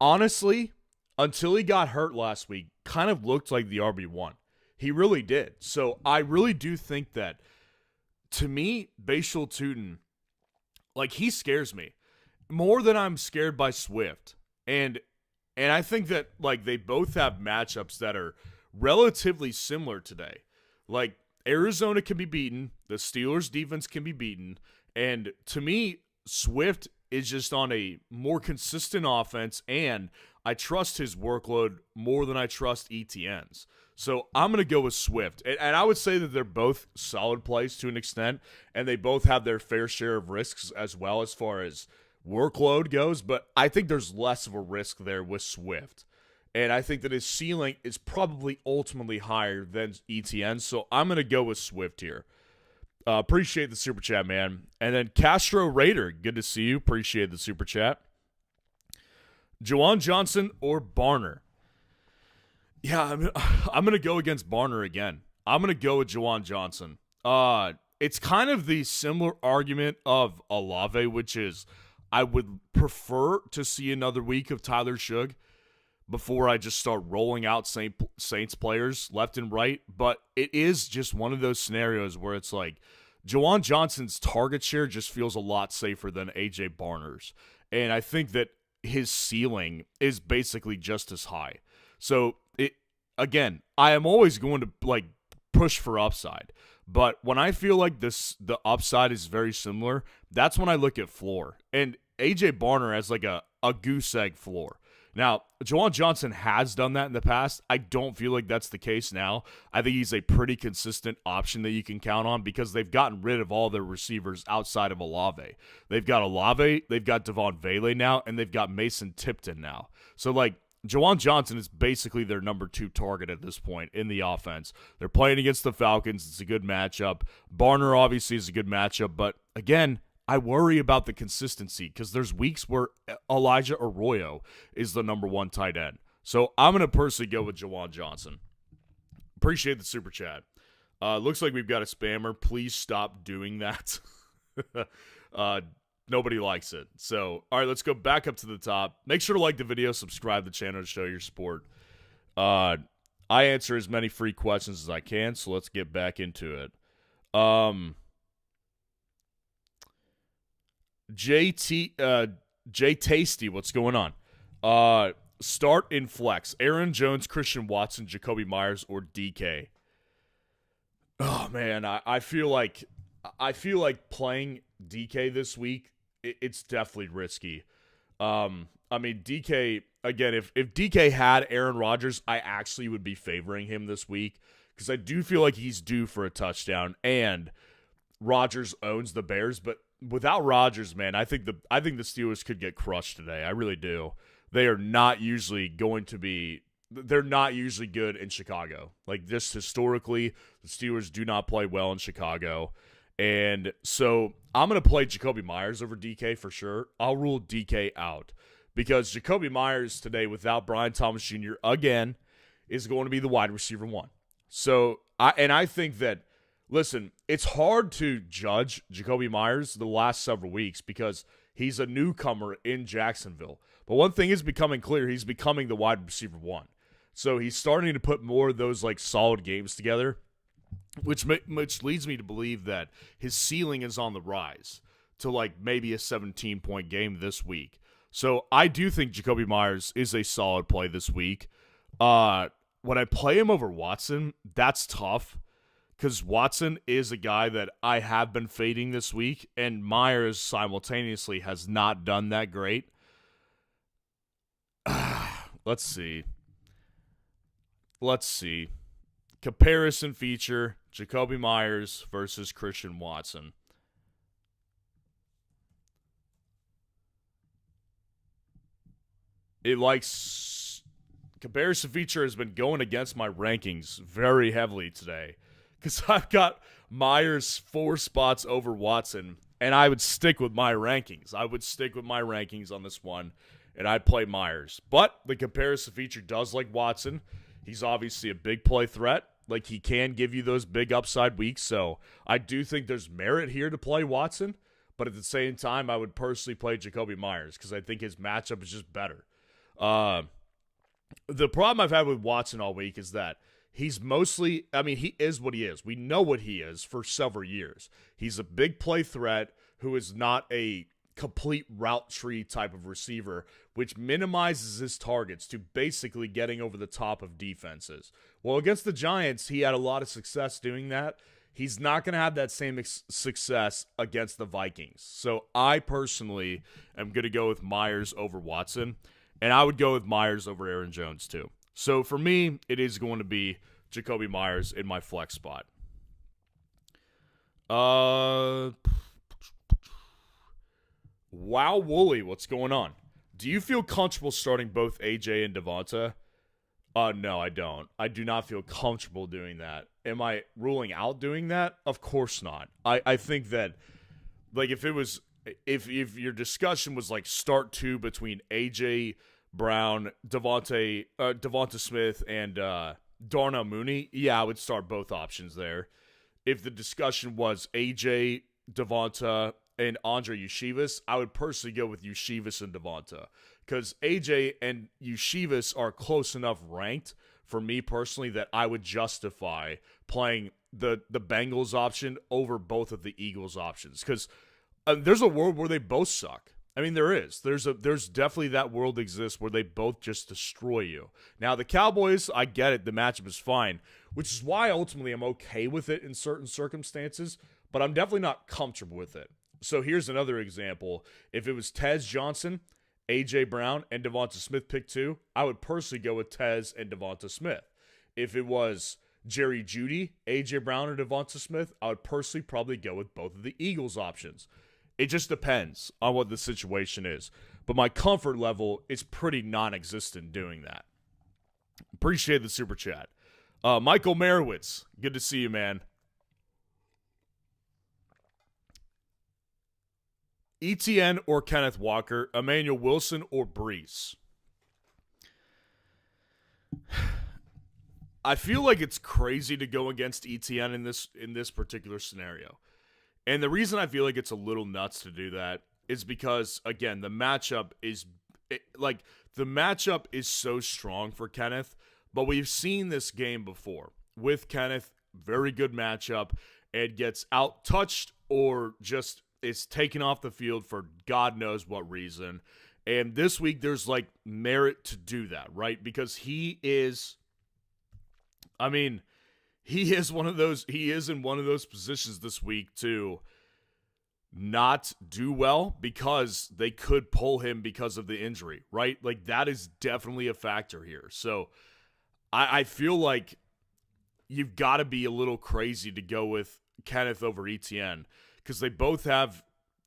honestly, until he got hurt last week, kind of looked like the RB1. He really did. So I really do think that, to me, Bashul Tutin, like, he scares me more than I'm scared by Swift. And I think that, like, they both have matchups that are relatively similar today. Like, Arizona can be beaten. The Steelers' defense can be beaten. And to me, Swift is just on a more consistent offense. And I trust his workload more than I trust ETN's. So I'm going to go with Swift. And I would say that they're both solid plays to an extent, and they both have their fair share of risks as well as far as workload goes, but I think there's less of a risk there with Swift. And I think that his ceiling is probably ultimately higher than ETN, so I'm going to go with Swift here. Appreciate the super chat, man. And then Castro Raider, good to see you. Appreciate the super chat. Juwan Johnson or Barner? Yeah, I'm going to go against Barner again. I'm going to go with Juwan Johnson. It's kind of the similar argument of Olave, which is I would prefer to see another week of Tyler Shough before I just start rolling out Saints players left and right. But it is just one of those scenarios where it's like Juwan Johnson's target share just feels a lot safer than A.J. Barner's. And I think that his ceiling is basically just as high. So, again, I am always going to push for upside. But when I feel like the upside is very similar, that's when I look at floor. And A.J. Barner has a goose egg floor. Now, Juwan Johnson has done that in the past. I don't feel like that's the case now. I think he's a pretty consistent option that you can count on because they've gotten rid of all their receivers outside of Olave. They've got Olave, they've got Devon Vele now, and they've got Mason Tipton now. So, Juwan Johnson is basically their number 2 target at this point in the offense. They're playing against the Falcons. It's a good matchup. Barner obviously is a good matchup, but again, I worry about the consistency because there's weeks where Elijah Arroyo is the number 1 tight end. So I'm going to personally go with Juwan Johnson. Appreciate the super chat. Looks like we've got a spammer. Please stop doing that. Nobody likes it. So, all right, let's go back up to the top. Make sure to like the video, subscribe to the channel to show your support. I answer as many free questions as I can, so let's get back into it. J Tasty, what's going on? Start in flex. Aaron Jones, Christian Watson, Jacoby Myers, or DK. Oh man, I feel like playing DK this week. It's definitely risky. DK again. If DK had Aaron Rodgers, I actually would be favoring him this week because I do feel like he's due for a touchdown and Rodgers owns the Bears, but without Rodgers, man, I think the Steelers could get crushed today. I really do. They are not usually they're not usually good in Chicago. Just historically, the Steelers do not play well in Chicago. And so I'm going to play Jacoby Myers over DK for sure. I'll rule DK out because Jacoby Myers today without Brian Thomas Jr. again is going to be the wide receiver 1. So I think that, listen, it's hard to judge Jacoby Myers the last several weeks because he's a newcomer in Jacksonville. But one thing is becoming clear, he's becoming the wide receiver 1. So he's starting to put more of those solid games together, which leads me to believe that his ceiling is on the rise to maybe a 17-point game this week. So I do think Jacoby Myers is a solid play this week. When I play him over Watson, that's tough. Because Watson is a guy that I have been fading this week, and Myers simultaneously has not done that great. Let's see. Comparison feature, Jacoby Myers versus Christian Watson. Comparison feature has been going against my rankings very heavily today. Because I've got Myers 4 spots over Watson, and I would stick with my rankings. On this one, and I'd play Myers. But the comparison feature does like Watson. He's obviously a big play threat. He can give you those big upside weeks. So I do think there's merit here to play Watson. But at the same time, I would personally play Jacoby Myers because I think his matchup is just better. The problem I've had with Watson all week is that he's mostly, he is what he is. We know what he is for several years. He's a big play threat who is not a complete route tree type of receiver, which minimizes his targets to basically getting over the top of defenses. Well, against the Giants, he had a lot of success doing that. He's not going to have that same success against the Vikings. So I personally am going to go with Myers over Watson. And I would go with Myers over Aaron Jones too. So for me, it is going to be Jacoby Myers in my flex spot. Wow Wooly, what's going on? Do you feel comfortable starting both AJ and Devonta? No, I don't. I do not feel comfortable doing that. Am I ruling out doing that? Of course not. I think that, like, if your discussion was like start two between AJ Brown, Devonta Smith, and Darnell Mooney, yeah, I would start both options there. If the discussion was AJ, Devonta, and Andre Yeshivas, I would personally go with Yeshivas and Devonta. Because AJ and Yeshivas are close enough ranked for me personally that I would justify playing the Bengals option over both of the Eagles options. Because there's a world where they both suck. I mean, there is. There's definitely that world exists where they both just destroy you. Now, the Cowboys, I get it. The matchup is fine, which is why ultimately I'm okay with it in certain circumstances, but I'm definitely not comfortable with it. So here's another example. If it was Tez Johnson, A.J. Brown, and Devonta Smith pick two, I would personally go with Tez and Devonta Smith. If it was Jerry Jeudy, A.J. Brown, or Devonta Smith, I would personally probably go with both of the Eagles options. It just depends on what the situation is. But my comfort level is pretty non-existent doing that. Appreciate the super chat. Michael Merowitz, good to see you, man. ETN or Kenneth Walker, Emmanuel Wilson or Brees? I feel like it's crazy to go against ETN in this particular scenario. And the reason I feel like it's a little nuts to do that is because, again, the matchup is so strong for Kenneth, but we've seen this game before with Kenneth, very good matchup, and gets out-touched or just is taken off the field for God knows what reason. And this week there's like merit to do that, right? Because he is in one of those positions this week to not do well because they could pull him because of the injury, right? Like that is definitely a factor here. So I feel like you've got to be a little crazy to go with Kenneth over ETN because they both have,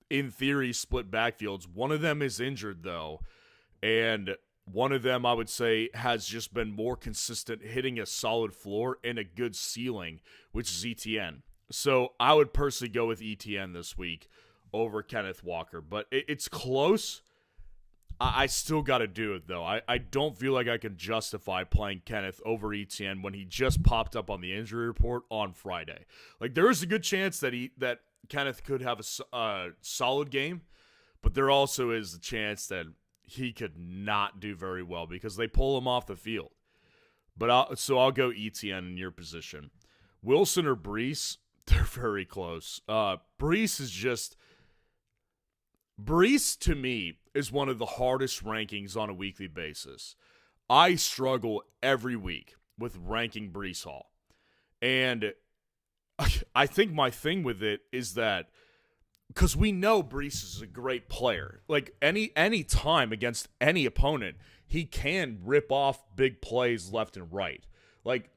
in theory, split backfields. One of them is injured though, and one of them, I would say, has just been more consistent, hitting a solid floor and a good ceiling, which is ETN. So I would personally go with ETN this week over Kenneth Walker. But it's close. I still got to do it, though. I don't feel like I can justify playing Kenneth over ETN when he just popped up on the injury report on Friday. Like, there is a good chance that Kenneth could have a solid game, but there also is the chance that he could not do very well because they pull him off the field. But I'll go ETN in your position. Wilson or Brees, they're very close. Brees to me is one of the hardest rankings on a weekly basis. I struggle every week with ranking Brees Hall. And I think my thing with it is that because we know Brees is a great player. Like, any time against any opponent, he can rip off big plays left and right. Like,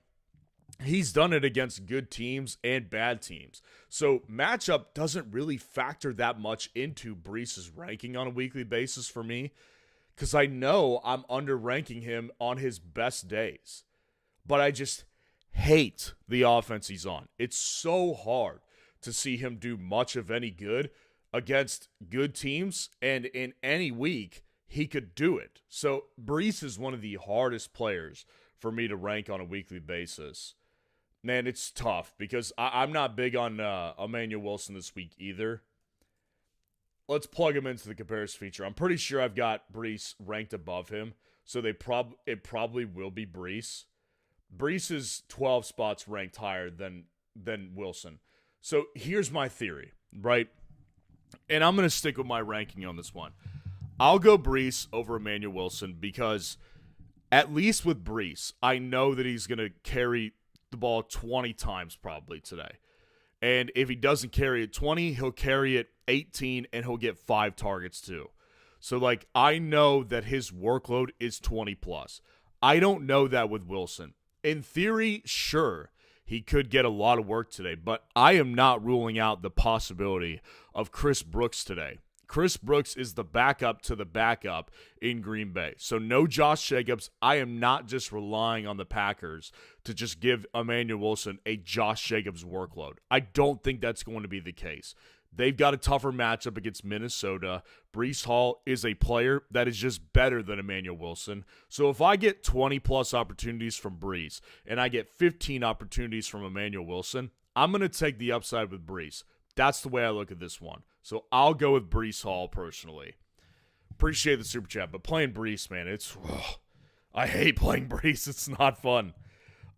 he's done it against good teams and bad teams. So, matchup doesn't really factor that much into Brees' ranking on a weekly basis for me because I know I'm under-ranking him on his best days. But I just hate the offense he's on. It's so hard to see him do much of any good against good teams, and in any week, he could do it. So, Brees is one of the hardest players for me to rank on a weekly basis. Man, it's tough because I'm not big on Emmanuel Wilson this week either. Let's plug him into the comparison feature. I'm pretty sure I've got Brees ranked above him, so it probably will be Brees. Brees is 12 spots ranked higher than Wilson. So here's my theory, right? And I'm going to stick with my ranking on this one. I'll go Brees over Emmanuel Wilson because at least with Brees, I know that he's going to carry the ball 20 times probably today. And if he doesn't carry it 20, he'll carry it 18 and he'll get 5 targets too. So, like, I know that his workload is 20 plus. I don't know that with Wilson. In theory, sure, he could get a lot of work today, but I am not ruling out the possibility of Chris Brooks today. Chris Brooks is the backup to the backup in Green Bay. So no Josh Jacobs. I am not just relying on the Packers to just give Emmanuel Wilson a Josh Jacobs workload. I don't think that's going to be the case. They've got a tougher matchup against Minnesota. Breece Hall is a player that is just better than Emmanuel Wilson. So if I get 20-plus opportunities from Breece and I get 15 opportunities from Emmanuel Wilson, I'm going to take the upside with Breece. That's the way I look at this one. So I'll go with Breece Hall personally. Appreciate the super chat, but playing Breece, man, I hate playing Breece. It's not fun.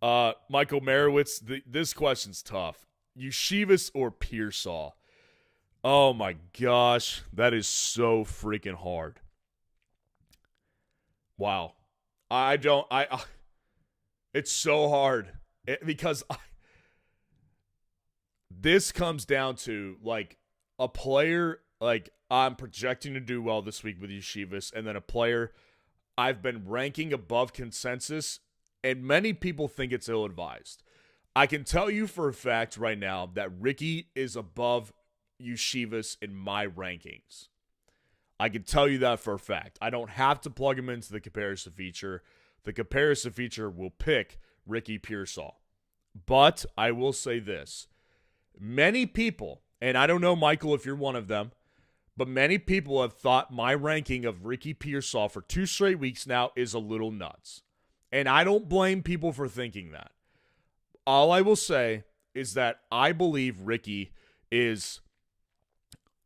Michael Merowitz, this question's tough. Yeshivas or Pearsall? Oh my gosh, that is so freaking hard. Wow. It's so hard because this comes down to like a player like I'm projecting to do well this week with Yeshivas, and then a player I've been ranking above consensus, and many people think it's ill-advised. I can tell you for a fact right now that Ricky is above Yeshivas in my rankings. I can tell you that for a fact. I don't have to plug him into the comparison feature. The comparison feature will pick Ricky Pearsall. But I will say this. Many people, and I don't know, Michael, if you're one of them, but many people have thought my ranking of Ricky Pearsall for 2 straight weeks now is a little nuts. And I don't blame people for thinking that. All I will say is that I believe Ricky is...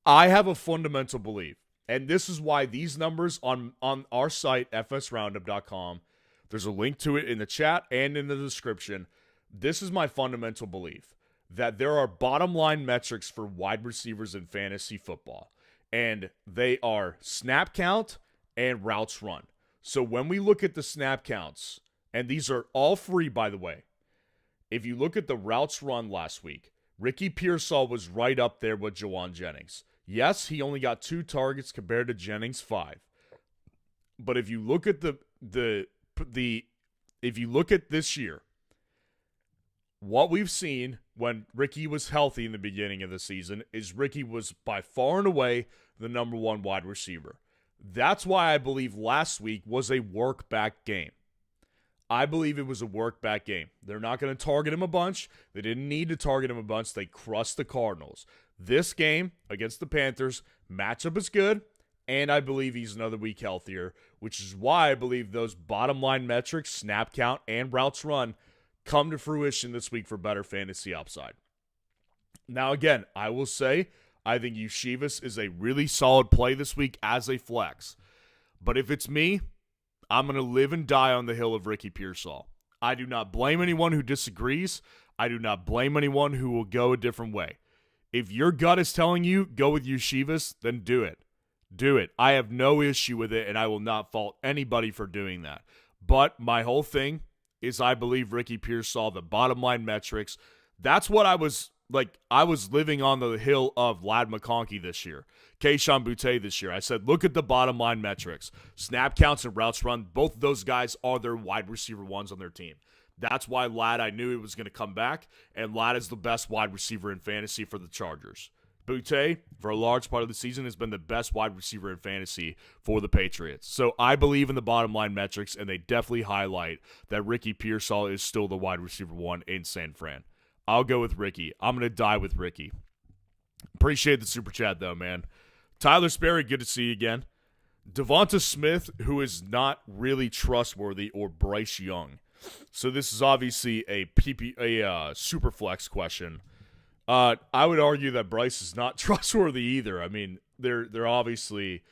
I have a fundamental belief, and this is why these numbers on our site, fsroundup.com, there's a link to it in the chat and in the description. This is my fundamental belief, that there are bottom line metrics for wide receivers in fantasy football, and they are snap count and routes run. So when we look at the snap counts, and these are all free, by the way, if you look at the routes run last week, Ricky Pearsall was right up there with Jawan Jennings. Yes, he only got 2 targets compared to Jennings' 5. But if you look at if you look at this year, what we've seen when Ricky was healthy in the beginning of the season is Ricky was by far and away the number 1 wide receiver. That's why I believe last week was a work-back game. I believe it was a work-back game. They're not going to target him a bunch. They didn't need to target him a bunch. They crushed the Cardinals. This game against the Panthers, matchup is good, and I believe he's another week healthier, which is why I believe those bottom-line metrics, snap count, and routes run, come to fruition this week for better fantasy upside. Now, again, I will say I think Yeshivas is a really solid play this week as a flex. But if it's me, I'm going to live and die on the hill of Ricky Pearsall. I do not blame anyone who disagrees. I do not blame anyone who will go a different way. If your gut is telling you go with Yeshivas, then do it. Do it. I have no issue with it, and I will not fault anybody for doing that. But my whole thing is I believe Ricky Pearsall, the bottom line metrics, that's what I was living on the hill of Ladd McConkey this year. Kayshon Boutte this year. I said, look at the bottom line metrics. Snap counts and routes run, both of those guys are their wide receiver ones on their team. That's why Ladd, I knew he was going to come back, and Ladd is the best wide receiver in fantasy for the Chargers. Boutte, for a large part of the season, has been the best wide receiver in fantasy for the Patriots. So I believe in the bottom line metrics, and they definitely highlight that Ricky Pearsall is still the wide receiver 1 in San Fran. I'll go with Ricky. I'm going to die with Ricky. Appreciate the super chat, though, man. Tyler Sperry, good to see you again. Devonta Smith, who is not really trustworthy, or Bryce Young. So this is obviously a super flex question. I would argue that Bryce is not trustworthy either. I mean, there obviously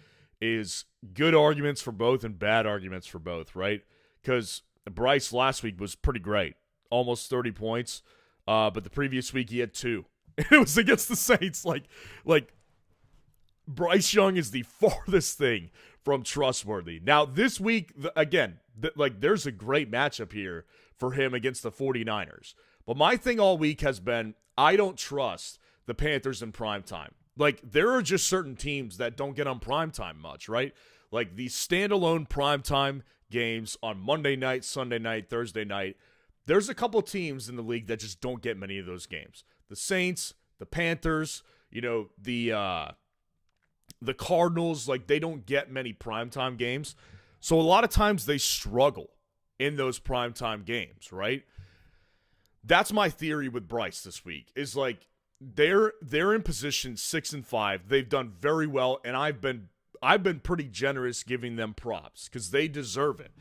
is good arguments for both and bad arguments for both, right? Because Bryce last week was pretty great, almost 30 points. But the previous week he had 2. It was against the Saints. Like Bryce Young is the farthest thing from trustworthy. Now this week, again, there's a great matchup here for him against the 49ers. But my thing all week has been I don't trust the Panthers in prime time. Like, there are just certain teams that don't get on primetime much, right? Like, these standalone primetime games on Monday night, Sunday night, Thursday night, there's a couple teams in the league that just don't get many of those games. The Saints, the Panthers, the Cardinals, like, they don't get many primetime games. So a lot of times they struggle in those primetime games, right? That's my theory with Bryce this week, is like they're in position 6 and 5. They've done very well, and I've been pretty generous giving them props because they deserve it.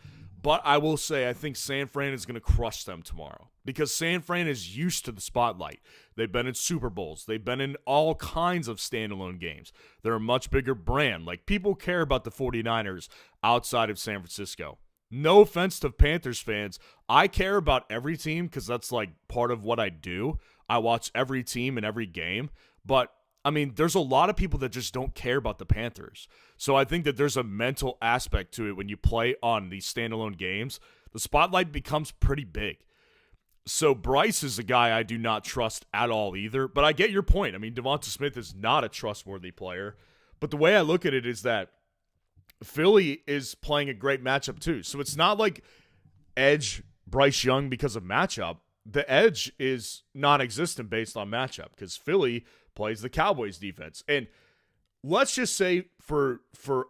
But I will say I think San Fran is going to crush them tomorrow because San Fran is used to the spotlight. They've been in Super Bowls. They've been in all kinds of standalone games. They're a much bigger brand. Like, people care about the 49ers outside of San Francisco. No offense to Panthers fans. I care about every team because that's like part of what I do. I watch every team and every game. But, I mean, there's a lot of people that just don't care about the Panthers. So I think that there's a mental aspect to it when you play on these standalone games. The spotlight becomes pretty big. So Bryce is a guy I do not trust at all either. But I get your point. I mean, Devonta Smith is not a trustworthy player. But the way I look at it is that Philly is playing a great matchup too. So it's not like edge Bryce Young because of matchup. The edge is non-existent based on matchup because Philly plays the Cowboys defense. And let's just say for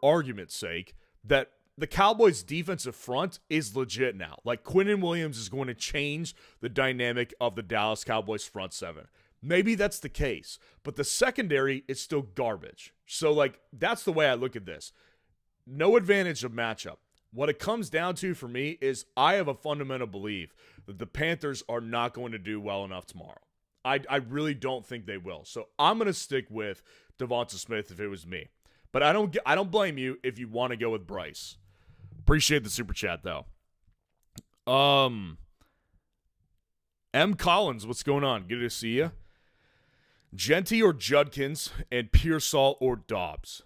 argument's sake that the Cowboys defensive front is legit now. Like, Quinnen Williams is going to change the dynamic of the Dallas Cowboys front seven. Maybe that's the case, but the secondary is still garbage. So, like, that's the way I look at this. No advantage of matchup. What it comes down to for me is I have a fundamental belief that the Panthers are not going to do well enough tomorrow. I really don't think they will. So I'm going to stick with Devonta Smith if it was me. But I don't blame you if you want to go with Bryce. Appreciate the super chat though. M. Collins, what's going on? Good to see you. Genty or Judkins and Pearsall or Dobbs?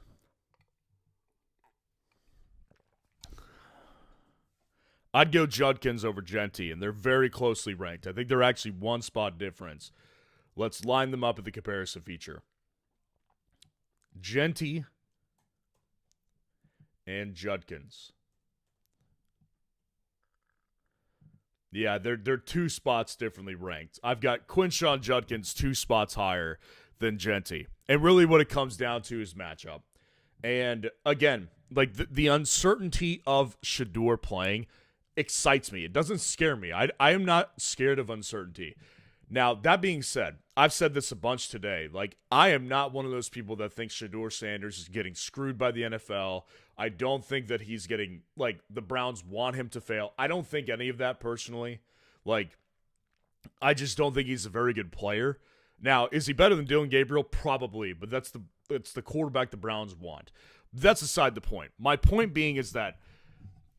I'd go Judkins over Genty, and they're very closely ranked. I think they're actually one spot difference. Let's line them up at the comparison feature. Genty and Judkins. Yeah, they're 2 spots differently ranked. I've got Quinshon Judkins 2 spots higher than Genty. And really what it comes down to is matchup. And again, like the uncertainty of Shedeur playing excites me. It doesn't scare me. I am not scared of uncertainty. Now, that being said, I've said this a bunch today. Like, I am not one of those people that thinks Shedeur Sanders is getting screwed by the NFL. I don't think that he's getting, like, the Browns want him to fail. I don't think any of that personally. Like, I just don't think he's a very good player. Now, is he better than Dylan Gabriel? Probably, but that's the quarterback the Browns want. That's aside the point. My point being is that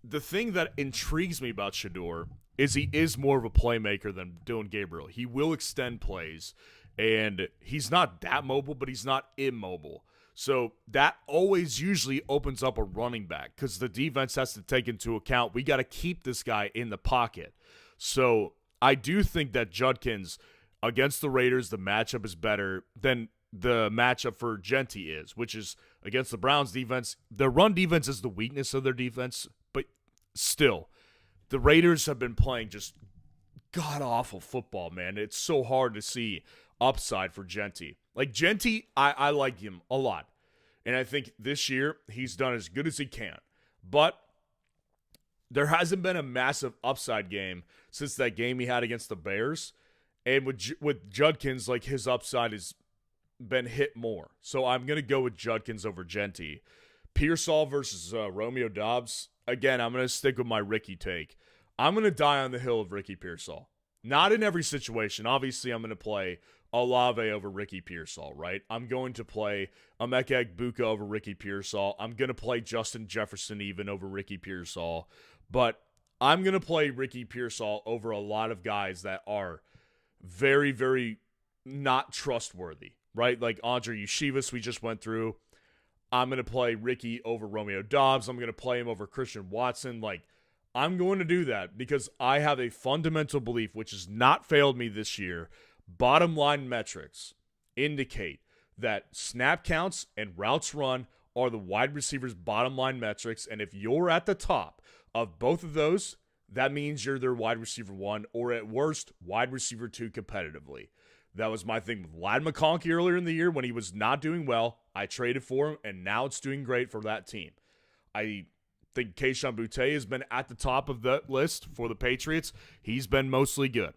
the thing that intrigues me about Shedeur is he is more of a playmaker than Dylan Gabriel. He will extend plays, and he's not that mobile, but he's not immobile. So that always usually opens up a running back because the defense has to take into account we got to keep this guy in the pocket. So I do think that Judkins against the Raiders, the matchup is better than the matchup for Genty is, which is against the Browns defense. The run defense is the weakness of their defense, but still, the Raiders have been playing just god-awful football, man. It's so hard to see upside for Genty. Like, Genty, I like him a lot. And I think this year he's done as good as he can. But there hasn't been a massive upside game since that game he had against the Bears. And with Judkins, like, his upside has been hit more. So I'm going to go with Judkins over Genty. Pearsall versus Romeo Dobbs. Again, I'm going to stick with my Ricky take. I'm going to die on the hill of Ricky Pearsall. Not in every situation. Obviously, I'm going to play Olave over Ricky Pearsall, right? I'm going to play Emeka Egbuka over Ricky Pearsall. I'm going to play Justin Jefferson even over Ricky Pearsall. But I'm going to play Ricky Pearsall over a lot of guys that are very, very not trustworthy, right? Like Andre Yeshivas we just went through. I'm going to play Ricky over Romeo Dobbs. I'm going to play him over Christian Watson. Like, I'm going to do that because I have a fundamental belief, which has not failed me this year. Bottom line metrics indicate that snap counts and routes run are the wide receiver's bottom line metrics. And if you're at the top of both of those, that means you're their wide receiver 1 or at worst wide receiver 2 competitively. That was my thing with Ladd McConkey earlier in the year when he was not doing well. I traded for him, and now it's doing great for that team. I think Kayshon Boutte has been at the top of the list for the Patriots. He's been mostly good.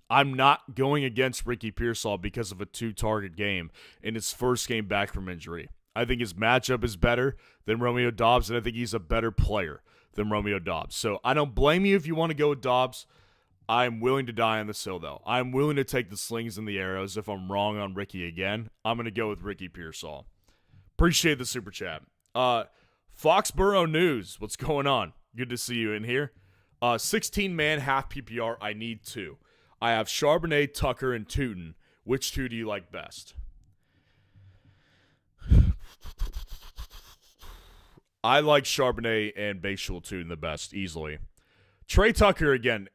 I'm not going against Ricky Pearsall because of a 2-target game in his first game back from injury. I think his matchup is better than Romeo Doubs, and I think he's a better player than Romeo Doubs. So I don't blame you if you want to go with Doubs. I'm willing to die on this hill, though. I'm willing to take the slings and the arrows if I'm wrong on Ricky again. I'm going to go with Ricky Pearsall. Appreciate the super chat. Foxborough News, what's going on? Good to see you in here. 16-man half PPR, I need 2. I have Charbonnet, Tucker, and Tootin. Which 2 do you like best? I like Charbonnet and Bashul Tootin the best, easily. Trey Tucker, again,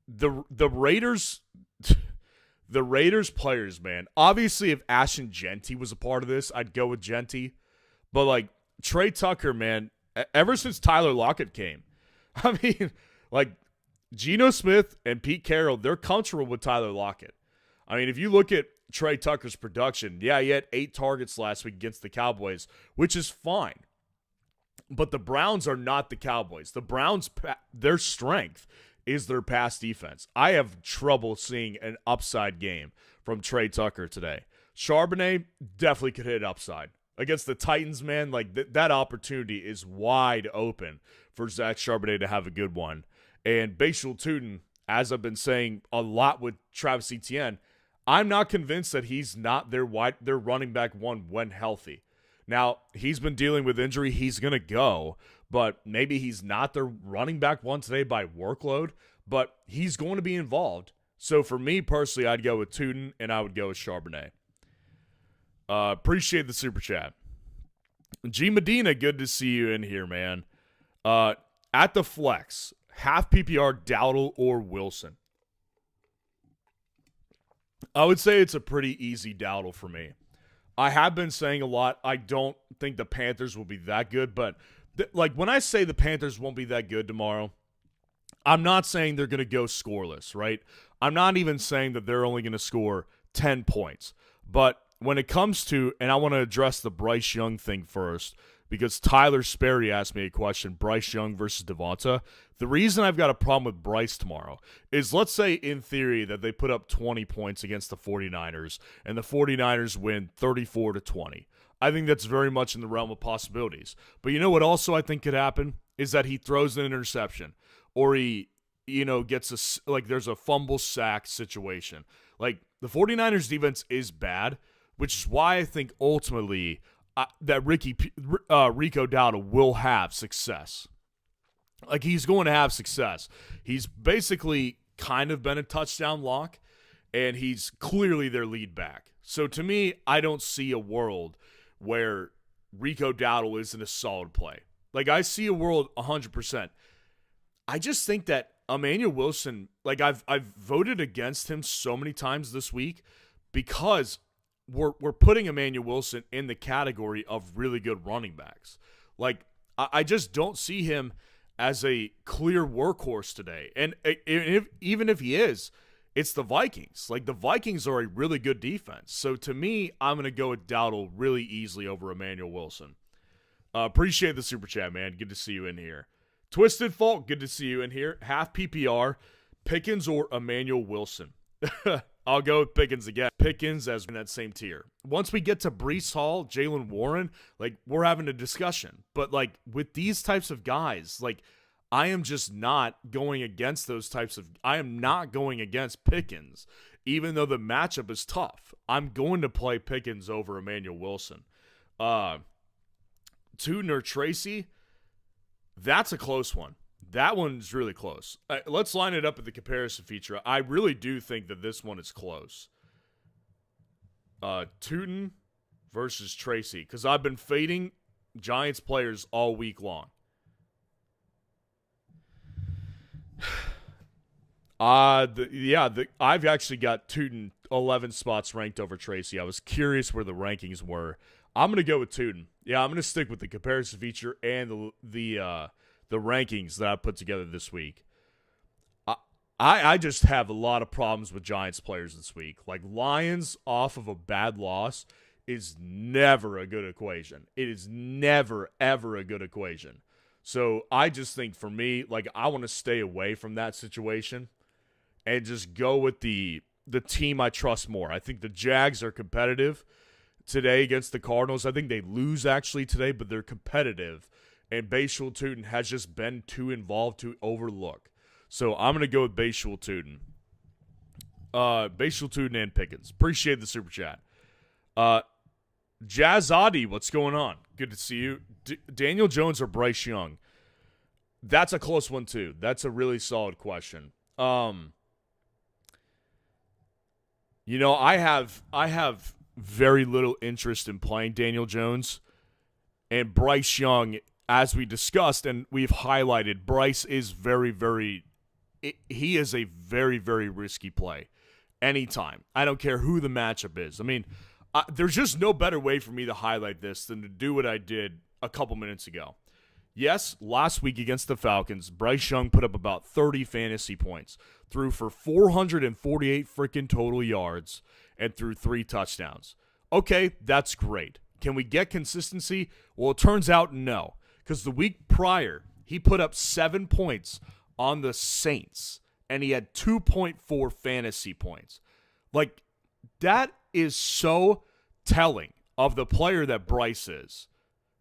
the Raiders players, man. Obviously, if Ashton Genty was a part of this, I'd go with Genty. But, like, Trey Tucker, man, ever since Tyler Lockett came, I mean, like, Geno Smith and Pete Carroll, they're comfortable with Tyler Lockett. I mean, if you look at Trey Tucker's production, yeah, he had 8 targets last week against the Cowboys, which is fine. But the Browns are not the Cowboys. The Browns, their strength is their pass defense. I have trouble seeing an upside game from Trey Tucker today. Charbonnet definitely could hit upside. Against the Titans, man, like that opportunity is wide open for Zach Charbonnet to have a good one. And Bashul Tootin, as I've been saying a lot with Travis Etienne, I'm not convinced that he's not their running back 1 when healthy. Now, he's been dealing with injury. He's going to go, but maybe he's not their running back 1 today by workload, but he's going to be involved. So for me personally, I'd go with Tootin, and I would go with Charbonnet. Appreciate the super chat. G Medina, good to see you in here, man. At the flex, half PPR, Dowdle or Wilson? I would say it's a pretty easy Dowdle for me. I have been saying a lot. I don't think the Panthers will be that good, but like when I say the Panthers won't be that good tomorrow, I'm not saying they're going to go scoreless, right? I'm not even saying that they're only going to score 10 points. But when it comes to, and I want to address the Bryce Young thing first, because Tyler Sperry asked me a question, Bryce Young versus Devonta. The reason I've got a problem with Bryce tomorrow is, let's say in theory that they put up 20 points against the 49ers and the 49ers win 34-20. I think that's very much in the realm of possibilities. But you know what also I think could happen is that he throws an interception or he, gets there's a fumble sack situation. Like the 49ers defense is bad, which is why I think ultimately that Rico Dowdle will have success. Like, he's going to have success. He's basically kind of been a touchdown lock, and he's clearly their lead back. So, to me, I don't see a world where Rico Dowdle isn't a solid play. Like, I see a world 100%. I just think that Emmanuel Wilson, like, I've voted against him so many times this week because we're putting Emmanuel Wilson in the category of really good running backs. Like, I just don't see him as a clear workhorse today. And even if he is, it's the Vikings. Like, the Vikings are a really good defense. So, to me, I'm going to go with Dowdle really easily over Emmanuel Wilson. Appreciate the super chat, man. Good to see you in here. Twisted Fault, good to see you in here. Half PPR, Pickens or Emmanuel Wilson? I'll go with Pickens again. Pickens as in that same tier. Once we get to Breece Hall, Jaylen Warren, like, we're having a discussion. But, like, with these types of guys, like, I am just not going against those types of – I am not going against Pickens, even though the matchup is tough. I'm going to play Pickens over Emmanuel Wilson. Tootin or Tracy, that's a close one. That one's really close. Let's line it up at the comparison feature. I really do think that this one is close. Tootin versus Tracy, because I've been fading Giants players all week long. I've actually got Tootin 11 spots ranked over Tracy. I was curious where the rankings were. I'm going to go with Tootin. Yeah, I'm going to stick with the comparison feature and the rankings that I put together this week. I just have a lot of problems with Giants players this week. Like, Lions off of a bad loss is never a good equation. It is never, ever a good equation. So I just think for me, like, I want to stay away from that situation and just go with the team I trust more. I think the Jags are competitive today against the Cardinals. I think they lose actually today, but they're competitive. And Bayshul Tootin has just been too involved to overlook. So I'm going to go with Bayshul Tootin. Bayshul Tootin and Pickens. Appreciate the super chat. Jazz what's going on? Good to see you. Daniel Jones or Bryce Young? That's a close one too. That's a really solid question. You know, I have very little interest in playing Daniel Jones, and Bryce Young, as we discussed and we've highlighted, Bryce is he is a very, very risky play anytime. I don't care who the matchup is. I mean, there's just no better way for me to highlight this than to do what I did a couple minutes ago. Yes, last week against the Falcons, Bryce Young put up about 30 fantasy points, threw for 448 freaking total yards, and threw 3 touchdowns. Okay, that's great. Can we get consistency? Well, it turns out no, because the week prior, he put up 7 points on the Saints, and he had 2.4 fantasy points. Like, that is so telling of the player that Bryce is,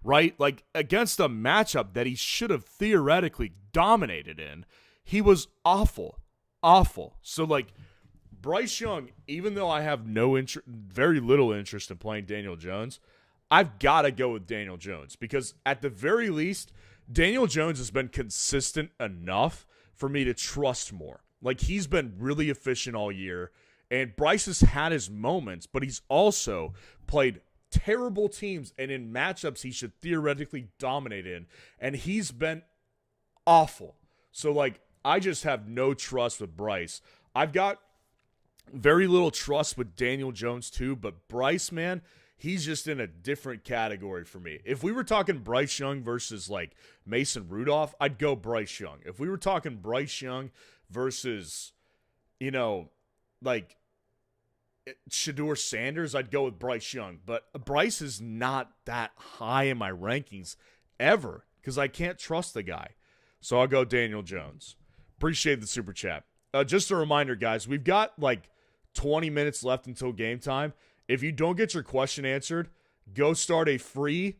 right? Like, against a matchup that he should have theoretically dominated in, he was awful. So, like, Bryce Young, even though I have very little interest in playing Daniel Jones, I've got to go with Daniel Jones because at the very least, Daniel Jones has been consistent enough for me to trust more. Like, he's been really efficient all year, and Bryce has had his moments, but he's also played terrible teams and in matchups he should theoretically dominate in, and he's been awful. So, like, I just have no trust with Bryce. I've got very little trust with Daniel Jones too, but Bryce, man, he's just in a different category for me. If we were talking Bryce Young versus, like, Mason Rudolph, I'd go Bryce Young. If we were talking Bryce Young versus, you know, like, Shedeur Sanders, I'd go with Bryce Young. But Bryce is not that high in my rankings ever because I can't trust the guy. So I'll go Daniel Jones. Appreciate the super chat. Just a reminder, guys, we've got, like, 20 minutes left until game time. If you don't get your question answered, go start a free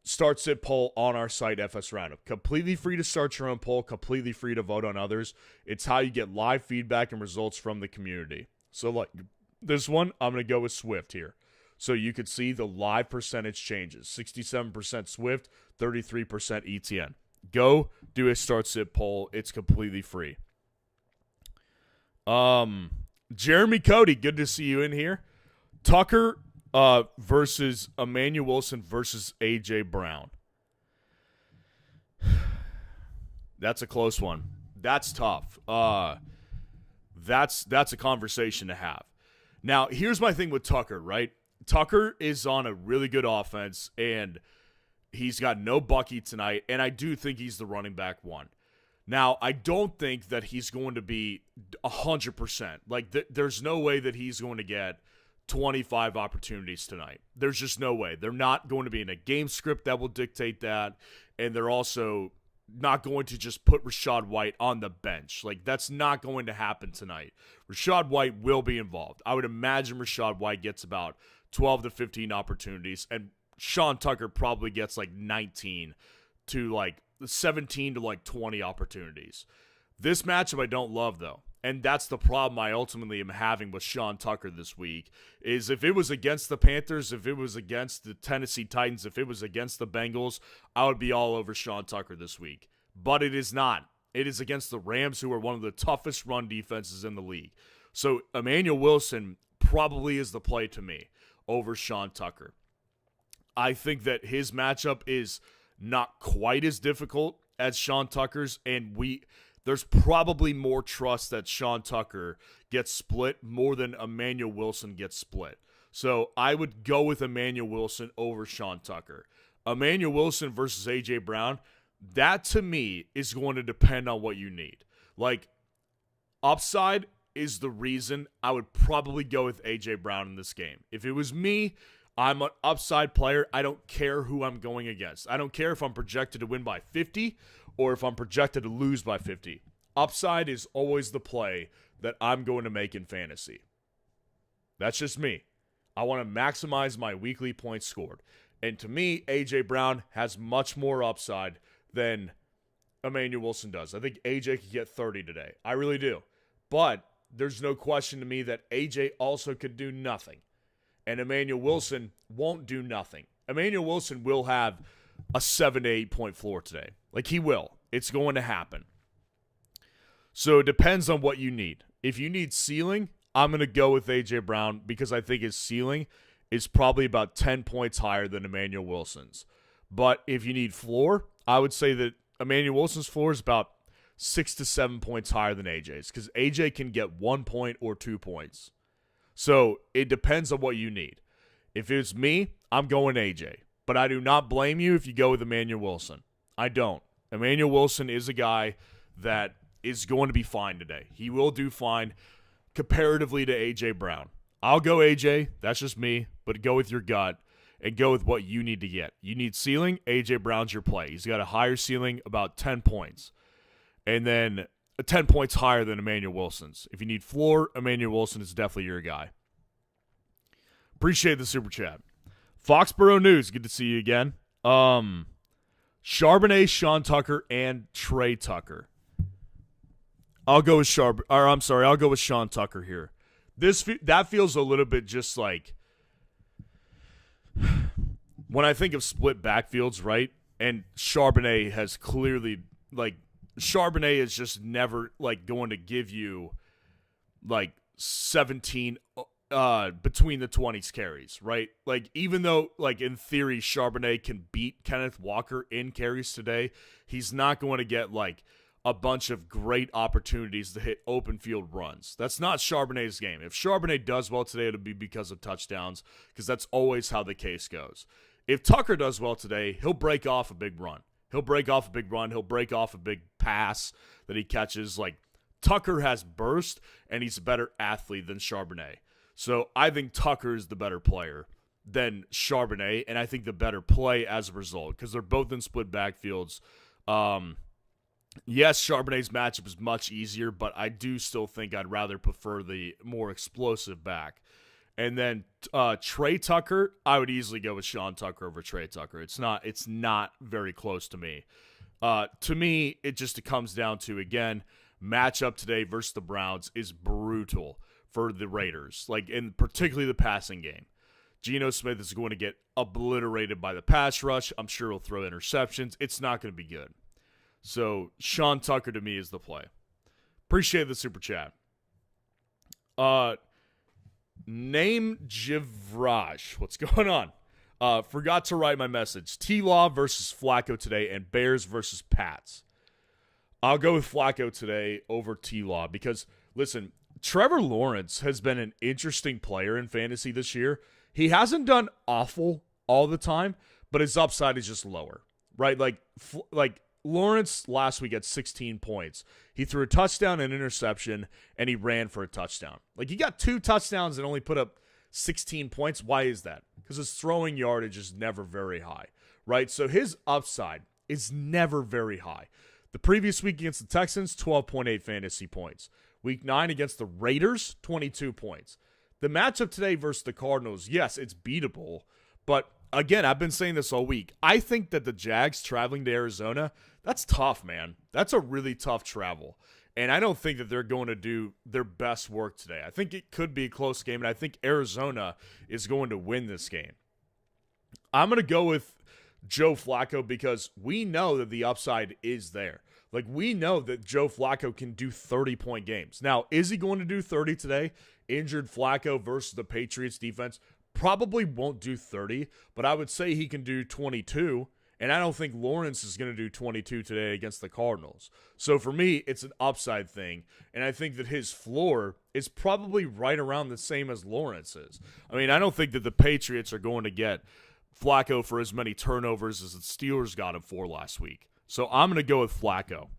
start-sit poll on our site, FS Roundup. Completely free to start your own poll, completely free to vote on others. It's how you get live feedback and results from the community. So, like, this one, I'm going to go with Swift here. So you could see the live percentage changes. 67% Swift, 33% ETN. Go do a start-sit poll. It's completely free. Jeremy Cody, good to see you in here. Tucker versus Emmanuel Wilson versus A.J. Brown. That's a close one. That's tough. That's a conversation to have. Now, here's my thing with Tucker, right? Tucker is on a really good offense, and he's got no Bucky tonight, and I do think he's the running back one. Now, I don't think that he's going to be 100%. Like, there's no way that he's going to get 25 opportunities tonight. There's just no way. They're not going to be in a game script that will dictate that, and they're also not going to just put Rachaad White on the bench. Like, that's not going to happen tonight. Rachaad White will be involved. I would imagine Rachaad White gets about 12 to 15 opportunities, and Sean Tucker probably gets like 19 to like 17 to like 20 opportunities. This matchup I don't love, though. And that's the problem I ultimately am having with Sean Tucker this week, is if it was against the Panthers, if it was against the Tennessee Titans, if it was against the Bengals, I would be all over Sean Tucker this week. But it is not. It is against the Rams, who are one of the toughest run defenses in the league. So Emmanuel Wilson probably is the play to me over Sean Tucker. I think that his matchup is not quite as difficult as Sean Tucker's, and there's probably more trust that Sean Tucker gets split more than Emmanuel Wilson gets split. So I would go with Emmanuel Wilson over Sean Tucker. Emmanuel Wilson versus A.J. Brown, that to me is going to depend on what you need. Like, upside is the reason I would probably go with A.J. Brown in this game. If it was me, I'm an upside player. I don't care who I'm going against. I don't care if I'm projected to win by 50 or if I'm projected to lose by 50. Upside is always the play that I'm going to make in fantasy. That's just me. I want to maximize my weekly points scored. And to me, A.J. Brown has much more upside than Emmanuel Wilson does. I think A.J. could get 30 today. I really do. But there's no question to me that A.J. also could do nothing. And Emmanuel Wilson won't do nothing. Emmanuel Wilson will have a 7 to 8 point floor today. Like, he will. It's going to happen. So it depends on what you need. If you need ceiling, I'm going to go with A.J. Brown because I think his ceiling is probably about 10 points higher than Emmanuel Wilson's. But if you need floor, I would say that Emmanuel Wilson's floor is about 6 to 7 points higher than AJ's because AJ can get 1 point or 2 points. So it depends on what you need. If it's me, I'm going AJ. But I do not blame you if you go with Emmanuel Wilson. I don't. Emmanuel Wilson is a guy that is going to be fine today. He will do fine comparatively to A.J. Brown. I'll go A.J. That's just me. But go with your gut and go with what you need to get. You need ceiling. A.J. Brown's your play. He's got a higher ceiling, about 10 points. And then 10 points higher than Emmanuel Wilson's. If you need floor, Emmanuel Wilson is definitely your guy. Appreciate the super chat. Foxborough News, good to see you again. Charbonnet, Sean Tucker, and Trey Tucker. I'll go with I'll go with Sean Tucker here. That feels a little bit just like when I think of split backfields, right? And Charbonnet has clearly Charbonnet is just never going to give you 17 between the 20s carries, right? Even though in theory Charbonnet can beat Kenneth Walker in carries today, he's not going to get a bunch of great opportunities to hit open field runs. That's not Charbonnet's game. If Charbonnet does well today, it'll be because of touchdowns, because that's always how the case goes. If Tucker does well today, he'll break off a big run. He'll break off a big pass that he catches. Tucker has burst, and he's a better athlete than Charbonnet. So I think Tucker is the better player than Charbonnet, and I think the better play as a result, because they're both in split backfields. Yes, Charbonnet's matchup is much easier, but I do still think I'd rather prefer the more explosive back. And then Trey Tucker, I would easily go with Sean Tucker over Trey Tucker. It's not very close to me. To me, it just comes down to, again, matchup today versus the Browns is brutal for the Raiders, and particularly the passing game. Geno Smith is going to get obliterated by the pass rush. I'm sure he'll throw interceptions. It's not going to be good. So Sean Tucker to me is the play. Appreciate the super chat. Name Jivraj. What's going on? Forgot to write my message. T-Law versus Flacco today and Bears versus Pats. I'll go with Flacco today over T-Law because, listen, Trevor Lawrence has been an interesting player in fantasy this year. He hasn't done awful all the time, but his upside is just lower, right? Lawrence last week had 16 points. He threw a touchdown and interception, and he ran for a touchdown. He got 2 touchdowns and only put up 16 points. Why is that? Because his throwing yardage is never very high, right? So his upside is never very high. The previous week against the Texans, 12.8 fantasy points. Week 9 against the Raiders, 22 points. The matchup today versus the Cardinals, yes, it's beatable, but again, I've been saying this all week. I think that the Jags traveling to Arizona, that's tough, man. That's a really tough travel. And I don't think that they're going to do their best work today. I think it could be a close game, and I think Arizona is going to win this game. I'm going to go with Joe Flacco because we know that the upside is there. We know that Joe Flacco can do 30-point games. Now, is he going to do 30 today? Injured Flacco versus the Patriots defense probably won't do 30, but I would say he can do 22, And I don't think Lawrence is going to do 22 today against the Cardinals. So for me, it's an upside thing. And I think that his floor is probably right around the same as Lawrence's. I mean, I don't think that the Patriots are going to get Flacco for as many turnovers as the Steelers got him for last week. So I'm going to go with Flacco.